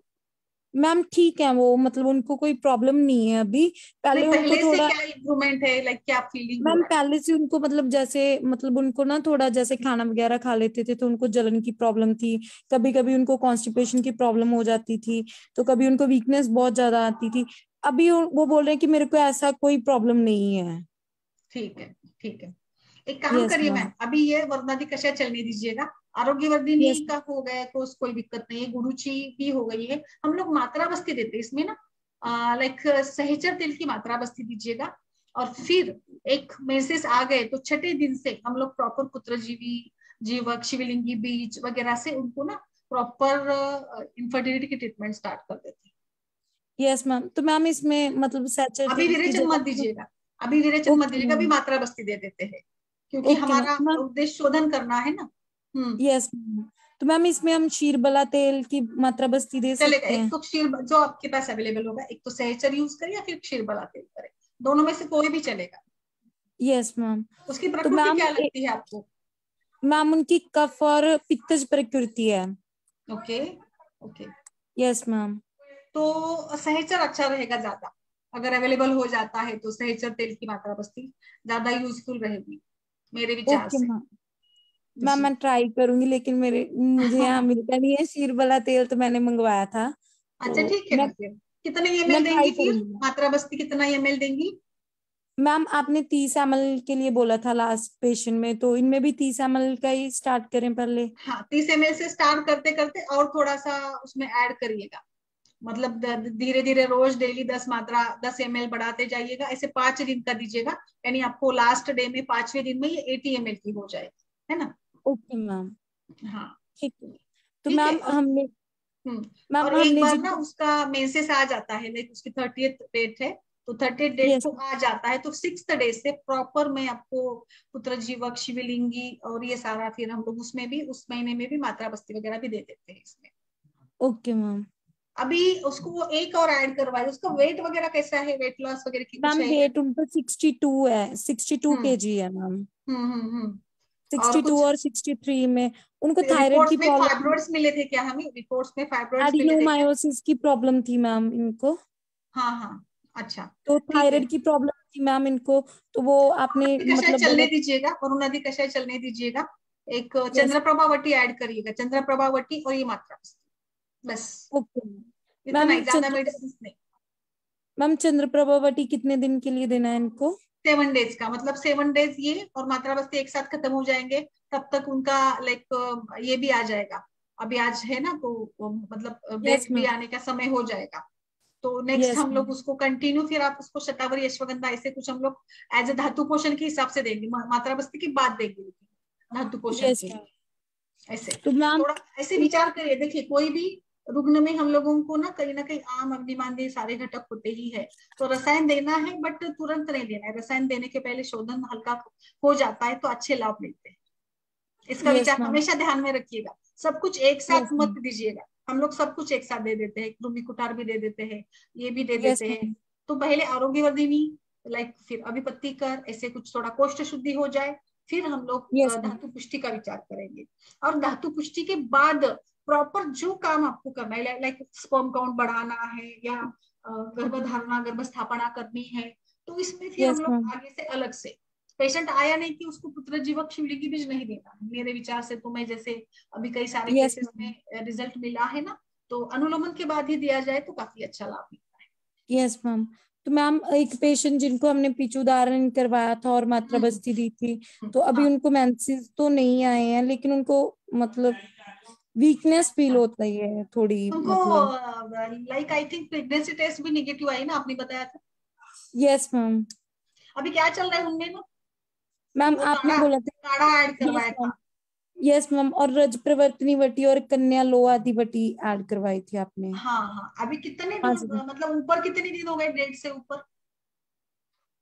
Ma'am ठीक है वो, मतलब उनको कोई प्रॉब्लम नहीं है अभी। पहले उनको थोड़ा क्या इम्प्रूवमेंट है, लाइक क्या फीलिंग? मैम पहले से उनको मतलब जैसे मतलब उनको ना थोड़ा जैसे खाना वगैरह खा लेते थे तो उनको जलन की प्रॉब्लम थी, कभी कभी उनको कॉन्स्टिपेशन की प्रॉब्लम हो जाती थी, तो कभी उनको वीकनेस बहुत ज्यादा आती थी। अभी वो बोल रहे हैं कि मेरे को ऐसा कोई प्रॉब्लम नहीं है। ठीक है, ठीक है। एक काम करिए मैम, अभी ये वरुणादि कषाय चलने दीजिएगा। आरोग्य वर्धिनी का हो गया तो कोई दिक्कत नहीं है, गुरुची भी हो गई है। हम लोग मात्रा बस्ती देते हैं इसमें ना, लाइक सहचर तेल की मात्रा बस्ती दीजिएगा। और फिर एक मेंसेस आ गए तो 6ठे दिन से हम लोग प्रॉपर पुत्रजीवी जीवक शिवलिंगी बीज वगैरह से उनको ना प्रॉपर इनफर्टिलिटी की ट्रीटमेंट स्टार्ट कर देते हैं। यस मैम, तो मैम इसमें मतलब सैचुरेटेड अभी विरेचन मत दीजिएगा, अभी विरेचन मत दीजिएगा, अभी मात्रा बस्ती दे देते हैं, क्योंकि हमारा उद्देश्य शोधन करना है ना। यस तो मैम इसमें हम शीरबला तेल की मात्रा बस्ती दे चलेगा। सकते एक हैं? तो क्षीर जो आपके पास अवेलेबल होगा, एक तो सहचर यूज करें या फिर क्षीरबला तेल करें, दोनों में से कोई भी चलेगा। Yes ma'am. उसकी तो प्रकृति मैम क्या लगती है आपको? मैम उनकी कफ और पित्तज प्रकृति है। Okay okay. Yes ma'am. तो सहचर अच्छा रहेगा ज्यादा, अगर अवेलेबल हो जाता है तो सहचर तेल की मात्रा बस्ती ज्यादा यूजफुल रहेगी मेरे विचार ओके से। मैम। मैम जी। मैं ट्राई करूंगी, लेकिन मुझे यहाँ मिलता नहीं है शीरबला तेल, तो मैंने मंगवाया था। अच्छा तो ठीक है ना, फिर कितने मैं एमएल देंगी, ट्राई फिर करूंगी। मात्रा बस्ती कितना एमएल देंगी? मैम आपने 30 ml के लिए बोला था लास्ट पेशेंट में, तो इनमें भी 30 ml का ही स्टार्ट करें पहले? हाँ 30 एमएल से स्टार्ट करते करते और थोड़ा सा उसमें ऐड करिएगा, मतलब धीरे धीरे रोज डेली 10 एमएल बढ़ाते जाइएगा, ऐसे 5 दिन का दीजिएगा, यानी आपको लास्ट डे में 5वें दिन में ये 80 ml की हो जाएगी, है ना? Okay ma'am. हाँ ठीक है। तो ठीक है। मैम हमने हम्म। मैम और एक हमने बार ना जिनको उसका मेंसेस आ जाता है, लाइक उसकी 30th डेट है, तो 30th डेट यस को आ जाता है तो 6th डे से प्रॉपर मैं आपको पुत्र जीवक, शिवलिंगी और ये सारा, फिर हम लोग उसमें भी उस महीने में भी मात्रा बस्ती वगैरह भी दे देते हैं इसमें। Okay ma'am. अभी उसको वो एक और ऐड करवाए, उसका वेट वगैरह कैसा है, वेट लॉस वगैरह की कुछ मैम है क्या? वेट उनका 62 है, 62 हम्म kg है मैम। हम्म। और 62 कुछ और 63 में उनको थायराइड की रिपोर्ट्स में प्रॉब्लम थी। फाइब्रोइड्स मिले थे क्या? हमें रिपोर्ट्स में फाइब्रोइड्स मिले थे क्या? एडिनोमायोसिस की प्रॉब्लम थी मैम इनको। हाँ हाँ। अच्छा तो ठीक है। थायराइड की प्रॉब्लम थी मैम इनको। तो वो आपने नदी कषाय मतलब चलने बोला। दीजिएगा, वरुण नदी कषाय चलने दीजिएगा, एक यस। चंद्रप्रभावटी ऐड करिएगा, चंद्रप्रभावटी और ये मात्रा बस, ओके इतना ही, मैम। ज्यादा मेडिसिन नहीं। मैम चंद्रप्रभावटी कितने दिन के लिए देना है इनको? 7 डेज का, मतलब 7 डेज ये और मात्रा बस्ती एक साथ खत्म हो जाएंगे, तब तक उनका लाइक ये भी आ जाएगा। अभी आज है ना, तो मतलब यस ब्रेक भी मैम। आने का समय हो जाएगा, तो नेक्स्ट यस हम लोग मैम। उसको कंटिन्यू, फिर आप उसको शतावरी अश्वगंधा ऐसे कुछ हम लोग एज ए धातु पोषण के हिसाब से देंगे, मात्रा बस्ती की बात देंगे धातु पोषण यस के मैम। लिए। ऐसे तो मैम थोड़ा ऐसे विचार करिए, देखिए कोई भी रुग्ण में हम लोगों को ना कहीं आम अग्निमांद्य सारे घटक होते ही है, तो रसायन देना है बट तुरंत नहीं देना है, रसायन देने के पहले शोधन हल्का हो जाता है तो अच्छे लाभ मिलते हैं। इसका यस विचार मैम। हमेशा ध्यान में रखिएगा, सब कुछ एक साथ यस मत मैम। दीजिएगा, हम लोग सब कुछ एक साथ दे देते हैं, कृमि कुठार भी दे देते हैं, ये भी दे यस देते हैं। मैम। तो पहले आरोग्यवर्धिनी, लाइक फिर अभिपत्ति कर, ऐसे कुछ थोड़ा कोष्ठ शुद्धि हो जाए, फिर हम लोग यस मैम। धातु पुष्टि का विचार करेंगे। और धातु पुष्टि के बाद प्रॉपर जो काम आपको करना है, लाइक स्पर्म काउंट बढ़ाना है या गर्भधारणा गर्भस्थापना करनी है, तो इसमें फिर हम यस लोग मैम। आगे से अलग से, पेशेंट आया नहीं कि उसको पुत्र जीवक शिवलिंगी बीज नहीं देना है मेरे विचार से, तो मैं जैसे अभी कई सारे यस केसेस मैम। में रिजल्ट मिला है ना, तो अनुलोमन के बाद ही दिया जाए तो काफी अच्छा लाभ मिलता है। Yes ma'am. तो मैम एक पेशेंट जिनको हमने पिछुदारण करवाया था और मात्रा हम्म, बस्ती दी थी, तो अभी हाँ उनको मेंसेस तो नहीं आए हैं, लेकिन उनको मतलब वीकनेस फील होता ही है थोड़ी उनको मतलब। Like I think pregnancy test भी निगेटिव आई ना, आपने बताया था। Yes ma'am. अभी क्या चल रहा है उनमें ना, मैम वो आपने काढ़ा बोला था। काढ़ा ऐड यस करवाया मैम। था। यस मैम, और रज प्रवर्तनी वटी और कन्या लो आदि वटी ऐड करवाई थी आपने। हाँ हाँ, अभी कितने हाँ दूर, जी। मतलब ऊपर कितने दिन हो गए, 1.5 से ऊपर?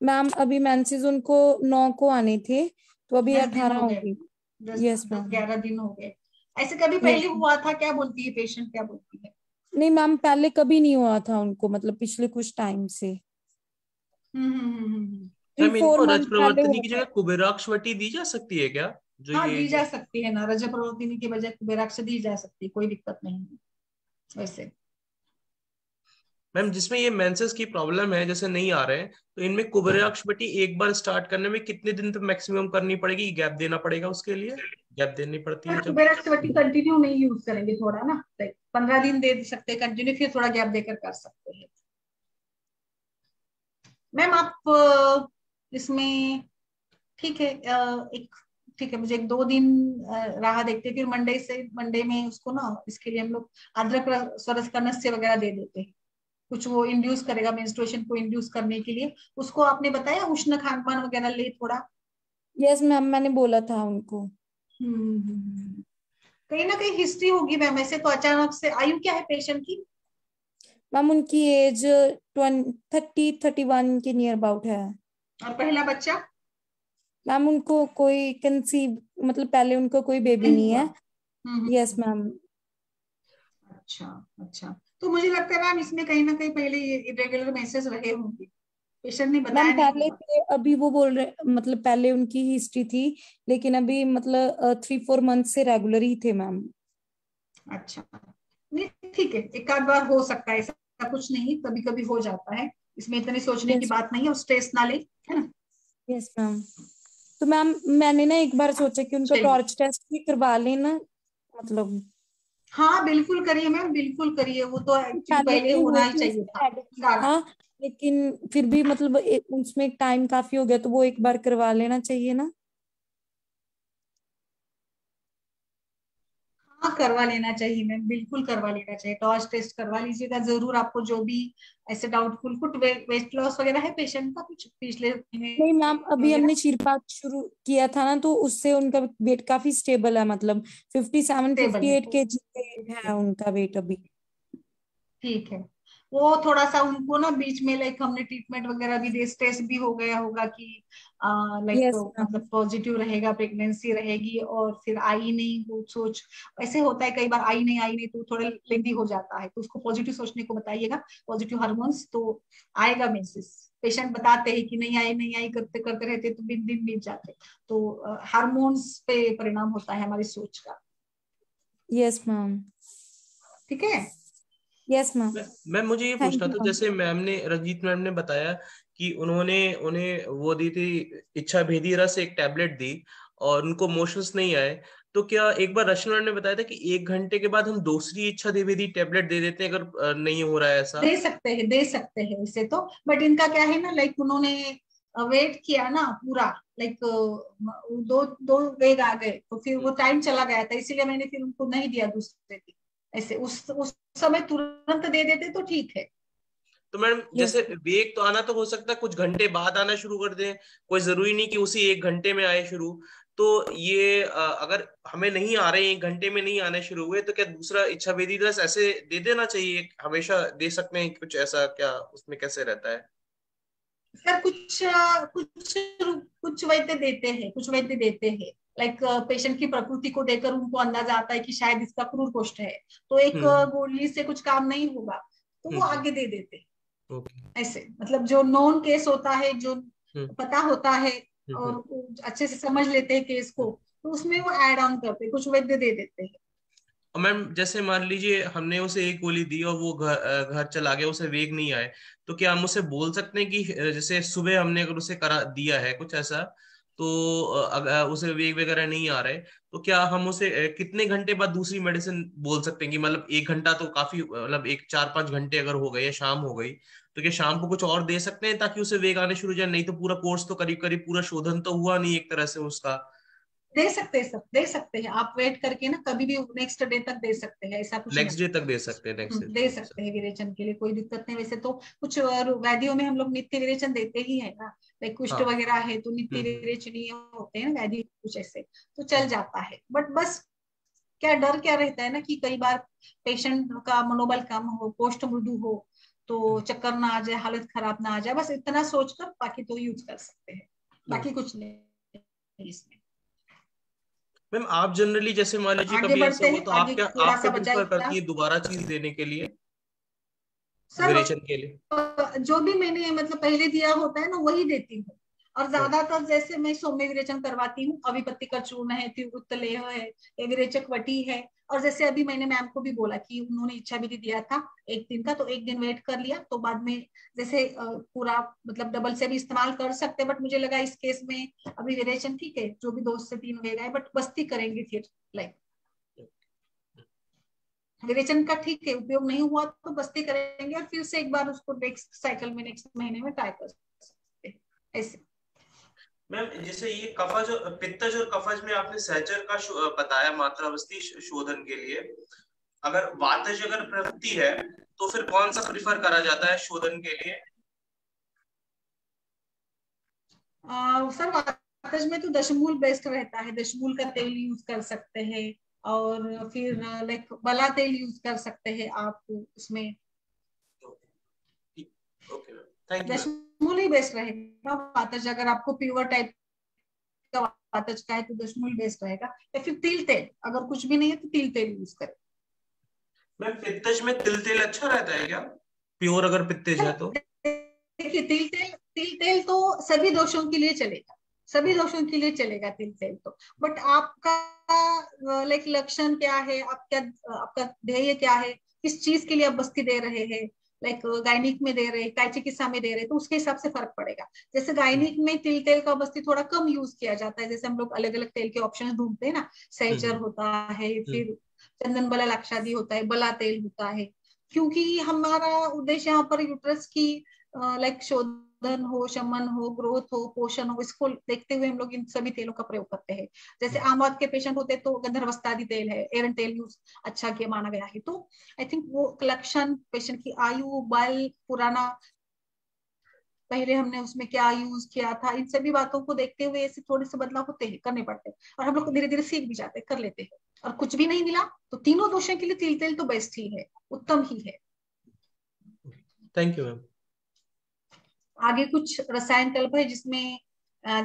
मैम अभी मेंसेस उनको 9 को आने थे, तो अभी 10 दिन 18 हो हो गए, गई। दस यस दस मैम। 11 दिन हो गए। ऐसे कभी यस। पहले हुआ था क्या, बोलती है पेशेंट, क्या बोलती है? नहीं मैम, पहले कभी नहीं हुआ था उनको, मतलब पिछले कुछ टाइम से थ्री मैम फोर इनको रज मंथ पहले प्रवर्तनी हुआ की था। जगह कुबेराक्षवटी दी जा सकती है क्या? जो हाँ ये दी जा सकती है ना, रजत प्रवर्तिनी की बजाय कुबेराक्ष दी जा सकती है, कोई दिक्कत नहीं है वैसे। मैम जिसमें ये मेंसेस की प्रॉब्लम है, जैसे नहीं आ रहे हैं, तो इनमें कुबेराक्षवटी एक बार स्टार्ट करने में कितने दिन तक मैक्सिमम करनी पड़ेगी, गैप देना पड़ेगा उसके लिए? गैप देनी पड़ती है बट जब? कुबेराक्षवटी कंटिन्यू नहीं यूज करेंगे, थोड़ा ना 15 दिन दे सकते हैं कंटिन्यू, फिर थोड़ा गैप देकर कर सकते हैं। मैम आप इसमें ठीक है, एक ठीक है, मुझे 1-2 दिन राह देखते हैं, फिर मंडे में उसको ना, इसके लिए हम लोग अदरक स्वरस का नस्य वगैरह दे देते हैं, कुछ वो इंड्यूस करेगा मेंस्ट्रुएशन को इंड्यूस करने के लिए। उसको आपने बताया उष्ण खान पान वगैरह ले थोड़ा। यस मैम, मैंने बोला था उनको। कहीं ना कहीं हिस्ट्री होगी मैम, ऐसे तो अचानक से। आयु क्या है पेशेंट की? मैम उनकी एज 31 के नियर अबाउट है। और पहला बच्चा? मैम उनको कोई कंसीव मतलब पहले उनको कोई बेबी नहीं नहीं हुआ? है। Yes ma'am. अच्छा अच्छा, तो मुझे लगता है मैम इसमें कहीं ना कहीं पहले ये इरेगुलर मेंसेस रहे होंगे, पेशेंट ने मैम बताया नहीं पहले होगा। थे, अभी वो बोल रहे मतलब पहले उनकी हिस्ट्री थी, लेकिन अभी मतलब 3-4 मंथ से रेगुलर ही थे मैम। अच्छा, नहीं ठीक है, एक आध बार हो सकता है, ऐसा कुछ नहीं, कभी कभी हो जाता है, इसमें इतनी सोचने की यस। बात नहीं है, और स्ट्रेस ना ले, है ना। Yes ma'am. तो मैम मैंने ना एक बार सोचा कि उनका चलिए, टॉर्च टेस्ट भी करवा लेना, मतलब हाँ बिल्कुल करिए मैम, बिल्कुल करिए, वो तो एक्चुअली पहले पहले भी होना हुए ही थे चाहिए उसमें था। नेगेटिव था, लेकिन फिर भी मतलब उसमें टाइम काफी हो गया, तो वो एक बार करवा लेना चाहिए ना। हाँ करवा लेना चाहिए मैम, बिल्कुल करवा लेना चाहिए, टॉर्च टेस्ट करवा लीजिएगा जरूर, आपको जो भी ऐसे डाउटफुल, कुछ वेट लॉस वगैरह है पेशेंट का, कुछ पिछले नहीं महीने मैम, अभी हमने वगैरह। क्षीरपाद शुरू किया था ना, तो उससे उनका वेट काफी स्टेबल है, मतलब 57 स्टेबल है, 58 kg वेट है उनका वेट अभी। ठीक है। वो थोड़ा सा उनको ना बीच में लाइक हमने ट्रीटमेंट वगैरह भी दे, स्ट्रेस भी हो गया होगा कि लाइक यस मैम। मतलब पॉजिटिव रहेगा, प्रेगनेंसी रहेगी, और फिर आई नहीं, वो सोच, ऐसे होता है कई बार, आई नहीं तो थोड़ा लेंदी हो जाता है, तो उसको पॉजिटिव सोचने को बताइएगा, पॉजिटिव हार्मोन्स तो आएगा मेंसेस। पेशेंट बताते हैं कि नहीं आई करते करते रहते तो दिन दिन बीत जाते, तो हार्मोन्स पे परिणाम होता है हमारी सोच का। Yes ma'am. ठीक है। Yes ma'am. मैम मुझे ये थैंक पूछना यू था, मैम। जैसे रंजीत मैम ने बताया कि उन्होंने उन्हें वो दी थी, इच्छा भेदी रस एक टैबलेट दी, और उनको मोशंस नहीं आए। तो क्या एक बार रचना मैम ने बताया था कि 1 घंटे के बाद हम दूसरी इच्छा भेदी टैबलेट दे देते हैं अगर नहीं हो रहा है ऐसा? दे सकते हैं इसे तो, बट इनका क्या है ना, लाइक उन्होंने वेट किया ना पूरा, लाइक दो दो वेग आ गए, तो फिर वो टाइम चला गया था, इसीलिए मैंने फिर उनको नहीं दिया दूसरे दिन, ऐसे उस समय तुरंत दे देते तो ठीक है। तो मैडम यस। जैसे वेग तो आना तो हो सकता है कुछ घंटे बाद आना शुरू कर दें, कोई जरूरी नहीं कि उसी 1 घंटे में आए शुरू। तो ये अगर हमें नहीं आ रहे, 1 घंटे में नहीं आने शुरू हुए, तो क्या दूसरा इच्छा वेदी रस ऐसे दे देना चाहिए, हमेशा दे सकते हैं कुछ ऐसा, क्या उसमें कैसे रहता है? सर कुछ कुछ वैद्य देते हैं, कुछ वैद्य देते हैं, लाइक पेशेंट की प्रकृति को देखकर उनको अंदाजा आता है कि शायद इसका क्रूर कोष्ठ है, तो एक हम्म। गोली से कुछ काम नहीं होगा, तो वो हम्म। आगे दे देते हैं। ओके। ऐसे मतलब जो नॉन केस होता है, जो हम्म। पता होता है, और हम्म। वो अच्छे से समझ लेते हैं केस को, तो उसमें वो ऐड ऑन करते हैं, कुछ वैद्य दे देते हैं। और मैम जैसे मान लीजिए हमने उसे एक गोली दी और वो घर चला गया, उसे वेग नहीं आए, तो क्या हम उसे बोल सकते हैं कि जैसे सुबह हमने अगर उसे करा दिया है कुछ ऐसा, तो अगर उसे वेग वगैरह नहीं आ रहे, तो क्या हम उसे कितने घंटे बाद दूसरी मेडिसिन बोल सकते हैं? कि मतलब 1 घंटा तो काफी, मतलब एक 4-5 घंटे अगर हो गए या शाम हो गई, तो क्या शाम को कुछ और दे सकते हैं ताकि उसे वेग आने शुरू हो जाए? नहीं तो पूरा कोर्स तो करीब करीब पूरा शोधन तो हुआ नहीं एक तरह से उसका। दे सकते हैं, सब दे सकते हैं, आप वेट करके ना कभी भी नेक्स्ट डे तक दे सकते हैं, ऐसा कुछ नहीं। नेक्स्ट डे तक दे सकते हैं, नेक्स्ट डे दे तक। सकते हैं विरेचन के लिए, कोई दिक्कत नहीं, वैसे तो कुछ व्याधियों में हम लोग नित्य विरेचन देते ही है ना, लाइक कुष्ठ हाँ। वगैरह है तो नित्य हम्म। विरेचनीय होते हैं ना व्याधि, कुछ ऐसे तो चल हम्म। जाता है, बट बस क्या डर क्या रहता है ना कि कई बार पेशेंट का मनोबल कम हो, कोष्ठ मृदु हो, तो हम्म। चक्कर ना आ जाए, हालत खराब ना आ जाए, बस इतना सोचकर बाकी तो यूज कर सकते हैं, हम्म। बाकी कुछ नहीं इसमें। मैम आप जनरली जैसे मान लीजिए आगे कभी ऐसा बढ़ते हुआ हैं, तो आगे आप थोड़ा क्या सा प्रिफर बचाइएगा करती है दोबारा चीज देने के लिए, सर। विरेचन के लिए? जो भी मैंने मतलब पहले दिया होता है ना वही देती हूँ, और ओके। ज्यादातर जैसे मैं सौम्य विरेचन करवाती हूँ, अभिपत्ति का चूर्ण है, त्रिवृत्त लेह है, ये विरेचक वटी है, और जैसे अभी मैंने मैम को भी बोला कि उन्होंने इच्छा विधि दिया था 1 दिन का, तो 1 दिन वेट कर लिया, तो बाद में जैसे पूरा मतलब डबल से भी इस्तेमाल कर सकते, बट मुझे लगा इस केस में अभी विरेचन ठीक है, जो भी 2 से 3 वेग आए, बट बस्ती करेंगे फिर, लाइक विरेचन का ठीक है, उपयोग नहीं हुआ तो बस्ती करेंगे, और फिर से एक बार उसको नेक्स्ट साइकिल में, नेक्स्ट महीने में ट्राई कर सकते हैं ऐसे। मैम जैसे ये कफज पित्तज और कफज में आपने सहचर का बताया मात्रावस्थी शोधन के लिए, अगर वातज अगर प्रवृत्ति है तो फिर कौन सा प्रिफर करा जाता है शोधन के लिए? सर वातज में तो दशमूल बेस्ट रहता है, दशमूल का तेल यूज कर सकते हैं, और फिर लाइक बला तेल यूज कर सकते हैं आप उसमें, okay ma'am, thank you ma'am. दशमूल ही बेस्ट रहेगा वातज, अगर आपको प्योर टाइप का वातज का है तो दशमूल बेस्ट रहेगा, या फिर तिल तेल, अगर कुछ भी नहीं है तो तिल तेल यूज करें। मैम पित्तज में तिल तेल अच्छा रहता है क्या, प्योर अगर पित्तज है तो? देखिए तिल तेल तो सभी दोषों के लिए चलेगा, सभी दोषों के लिए चलेगा तिल तेल तो। बट आपका लाइक लक्षण क्या है, आपका ध्येय क्या है, किस चीज के लिए आप बस्ती दे रहे हैं, लाइक गायनिक में दे रहे, काय चिकित्सा में दे रहे, तो उसके हिसाब से फर्क पड़ेगा। जैसे गायनिक में तिल तेल का बस्ती थोड़ा कम यूज किया जाता है, जैसे हम लोग अलग अलग तेल के ऑप्शन ढूंढते हैं ना, सहचर होता है, फिर चंदन बला लाक्षादी होता है, बला तेल होता है, क्योंकि हमारा उद्देश्य यहाँ पर यूट्रस की लाइक शोधन हो, शमन हो, ग्रोथ हो, पोषण हो, इसको देखते हुए हम लोग इन सभी तेलों का प्रयोग करते हैं। जैसे आम वात के पेशेंट होते हैं तो गंधर्वस्तादि तेल है, एरन तेल यूज अच्छा किया माना गया है। तो आई थिंक वो लक्षण, पेशेंट की आयु, बल, पुराना पहले हमने उसमें क्या यूज किया था, इन सभी बातों को देखते हुए ऐसे थोड़े से बदलाव होते हैं, करने पड़ते हैं, और हम लोग धीरे धीरे सीख भी जाते हैं, कर लेते हैं। और कुछ भी नहीं मिला तो तीनों दोषों के लिए तिल तेल तो बेस्ट ही है, उत्तम ही है। Thank you ma'am. आगे कुछ रसायन कल्प है, जिसमें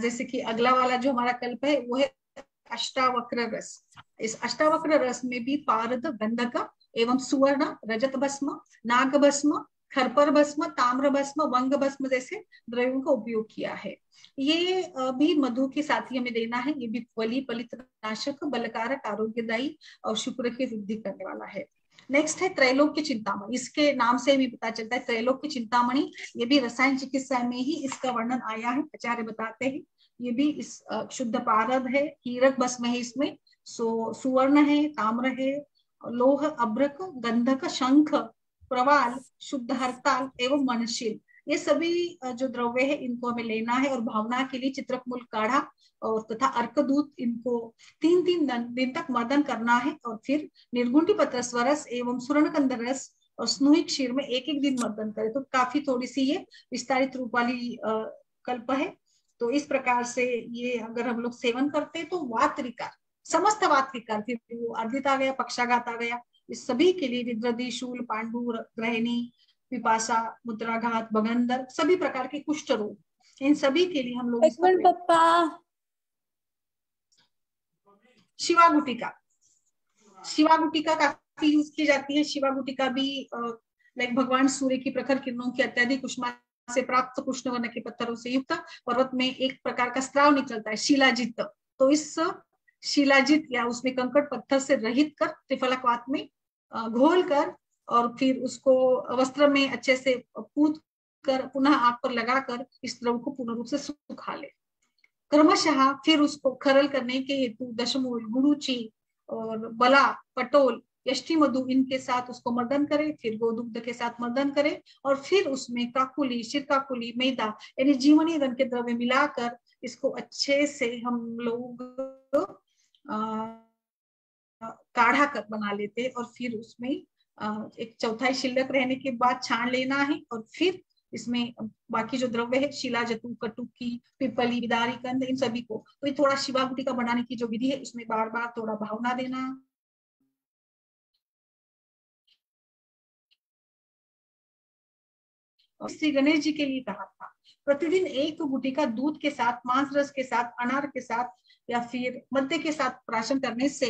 जैसे कि अगला वाला जो हमारा कल्प है वो है अष्टावक्र रस। इस अष्टावक्र रस में भी पारद, गंधक एवं सुवर्ण, रजत भस्म, नाग भस्म, खरपर भस्म, ताम्र भस्म, वंग भस्म जैसे द्रव्यों का उपयोग किया है। ये भी मधु के साथ ही हमें देना है। ये भी बलि, पलित नाशक, बलकारक, आरोग्यदायी और शुक्र की वृद्धि करने वाला है। नेक्स्ट है त्रैलोक्य चिंतामणि। इसके नाम से भी पता चलता है त्रैलोक्य चिंतामणि, ये भी रसायन चिकित्सा में ही इसका वर्णन आया है, आचार्य बताते हैं। ये भी इस शुद्ध पारद है, हीरक भस्म है इसमें, सुवर्ण है, ताम्र है, लोह, अभ्रक, गंधक, शंख, प्रवाल, शुद्ध हरताल एवं मनशील, ये सभी जो द्रव्य है इनको हमें लेना है। और भावना के लिए चित्रकमूल काढ़ा और तथा अर्कदूत, इनको 3-3 दिन तक मर्दन करना है। और फिर निर्गुंडी पत्र स्वरस एवं सुवर्णकंद रस और स्नूही क्षीर में 1-1 दिन मर्दन करें। तो काफी थोड़ी सी ये विस्तारित रूप वाली कल्प है। तो इस प्रकार से ये अगर हम लोग सेवन करते हैं तो वात विकार, समस्त वात विकार, फिर वो अर्धित आ गया, पक्षाघात आ गया, इस सभी के लिए विद्रदी, शूल, पांडु, ग्रहिणी, पिपासा, मुद्राघात, भगंदर, सभी प्रकार के कुष्ठ रोग, इन सभी के लिए हम लोग शिवागुटिका, शिवागुटिका काफी यूज की जाती है। शिवागुटिका भी लाइक भगवान सूर्य की प्रखर किरणों की अत्यधिक उष्मा से प्राप्त कृष्ण वर्ण के पत्थरों से युक्त पर्वत में एक प्रकार का स्राव निकलता है, शिलाजित। तो इस शिलाजित या उसमें कंकड़ पत्थर से रहित कर त्रिफलकवात में घोल कर और फिर उसको वस्त्र में अच्छे से पूत कर पुनः आग पर लगाकर इस द्रव को पूर्ण रूप से सुखा ले। क्रमशः फिर उसको खरल करने के हेतु दशमूल, गुरुची और बला, पटोल, यष्टि मधु, इनके साथ उसको मर्दन करे, फिर गोदुग्ध के साथ मर्दन करे, और फिर उसमें काकुली, शिरकाकुली, मैदा यानी जीवनी रंग के द्रव्य मिलाकर इसको अच्छे से हम लोग काढ़ा कर बना लेते हैं। और फिर उसमें एक चौथाई शिल्लक रहने के बाद छान लेना है। और फिर इसमें बाकी जो द्रव्य है, शिला, जतु, कटुकी, पिपली, बिदारी, कंद, इन सभी को, तो ये थोड़ा शिवागुटिका बनाने की जो विधि है इसमें बार बार थोड़ा भावना देना। श्री गणेश जी के लिए कहा था प्रतिदिन 1 गुटिका दूध के साथ, मांस रस के साथ, अनार के साथ या फिर मद्य के साथ प्राशन करने से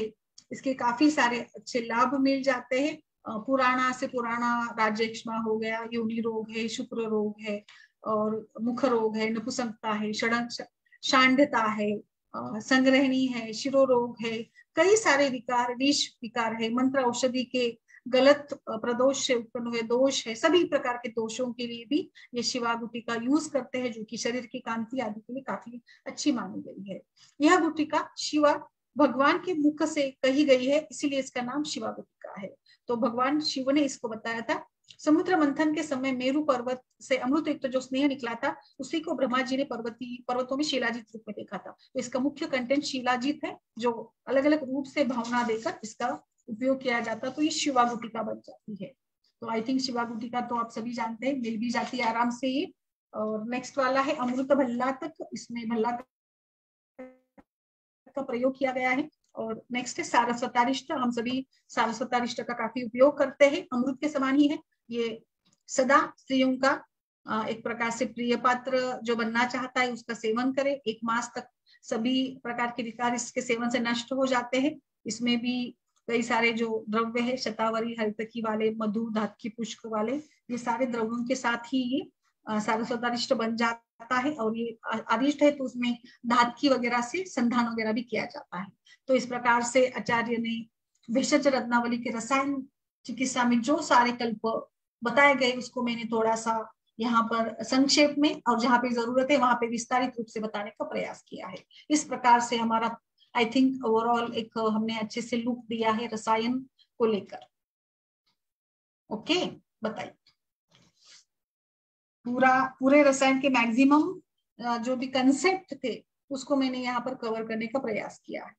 इसके काफी सारे अच्छे लाभ मिल जाते हैं। पुराना से पुराना राज्यक्षमा हो गया, योनि रोग है, शुक्र रोग है, और मुख रोग है, नपुंसकता है, शांडता है, संग्रहणी है, शिरो रोग है, कई सारे विकार, विष विकार है, मंत्र औषधि के गलत प्रदोष से उत्पन्न हुए दोष है, सभी प्रकार के दोषों के लिए भी ये शिवागुटिका यूज करते हैं, जो कि शरीर की कांति आदि के लिए काफी अच्छी मानी गई है। यह गुटिका शिवा भगवान के मुख से कही गई है, इसीलिए इसका नाम शिवागुटिका है। तो भगवान शिव ने इसको बताया था। समुद्र मंथन के समय मेरु पर्वत से अमृत युक्त जो स्नेह निकला था, उसी को ब्रह्मा जी ने पर्वतों में शिलाजित रूप में देखा था। तो इसका मुख्य कंटेंट शिलाजित है, जो अलग अलग रूप से भावना देकर इसका उपयोग किया जाता, तो ये शिवागुटिका बन जाती है। तो आई थिंक शिवागुटिका तो आप सभी जानते हैं, मिल भी जाती है आराम से ये। और नेक्स्ट वाला है अमृत भल्ला तक, इसमें भल्ला का प्रयोग किया गया है। और नेक्स्ट है सारस्वतारिष्ट, हम सभी सारस्वतारिष्ट का काफी उपयोग करते हैं, अमृत के समान ही है ये। सदा स्त्रियों का एक प्रकार से प्रिय पात्र जो बनना चाहता है उसका सेवन करे, 1 मास तक सभी प्रकार के विकार इसके सेवन से नष्ट हो जाते हैं। इसमें भी कई सारे जो द्रव्य है, शतावरी, हरितकी वाले, मधु, धातकी पुष्प वाले, ये सारे द्रव्यों के साथ ही ये सारस्वतारिष्ट बन जाता है। और ये अरिष्ट है तो उसमें धातकी वगैरह से संधान वगैरह भी किया जाता है। तो इस प्रकार से आचार्य ने भेषज रत्नावली के रसायन चिकित्सा में जो सारे कल्प बताए गए उसको मैंने थोड़ा सा यहाँ पर संक्षेप में और जहाँ पे जरूरत है वहां पे विस्तारित रूप से बताने का प्रयास किया है। इस प्रकार से हमारा आई थिंक ओवरऑल एक हमने अच्छे से लुक दिया है रसायन को लेकर। ओके, बताइए। पूरे रसायन के मैक्सिमम जो भी कंसेप्ट थे उसको मैंने यहाँ पर कवर करने का प्रयास किया है।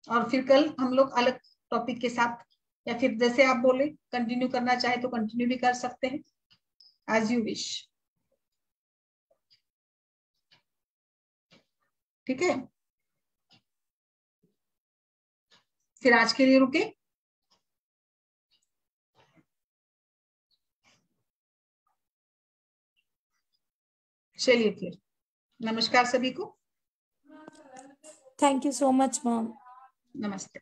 और फिर कल हम लोग अलग टॉपिक के साथ, या फिर जैसे आप बोले कंटिन्यू करना चाहे तो कंटिन्यू भी कर सकते हैं, एज यू विश। ठीक है, फिर आज के लिए रुके। चलिए फिर, नमस्कार सभी को। Thank you so much ma'am. नमस्ते।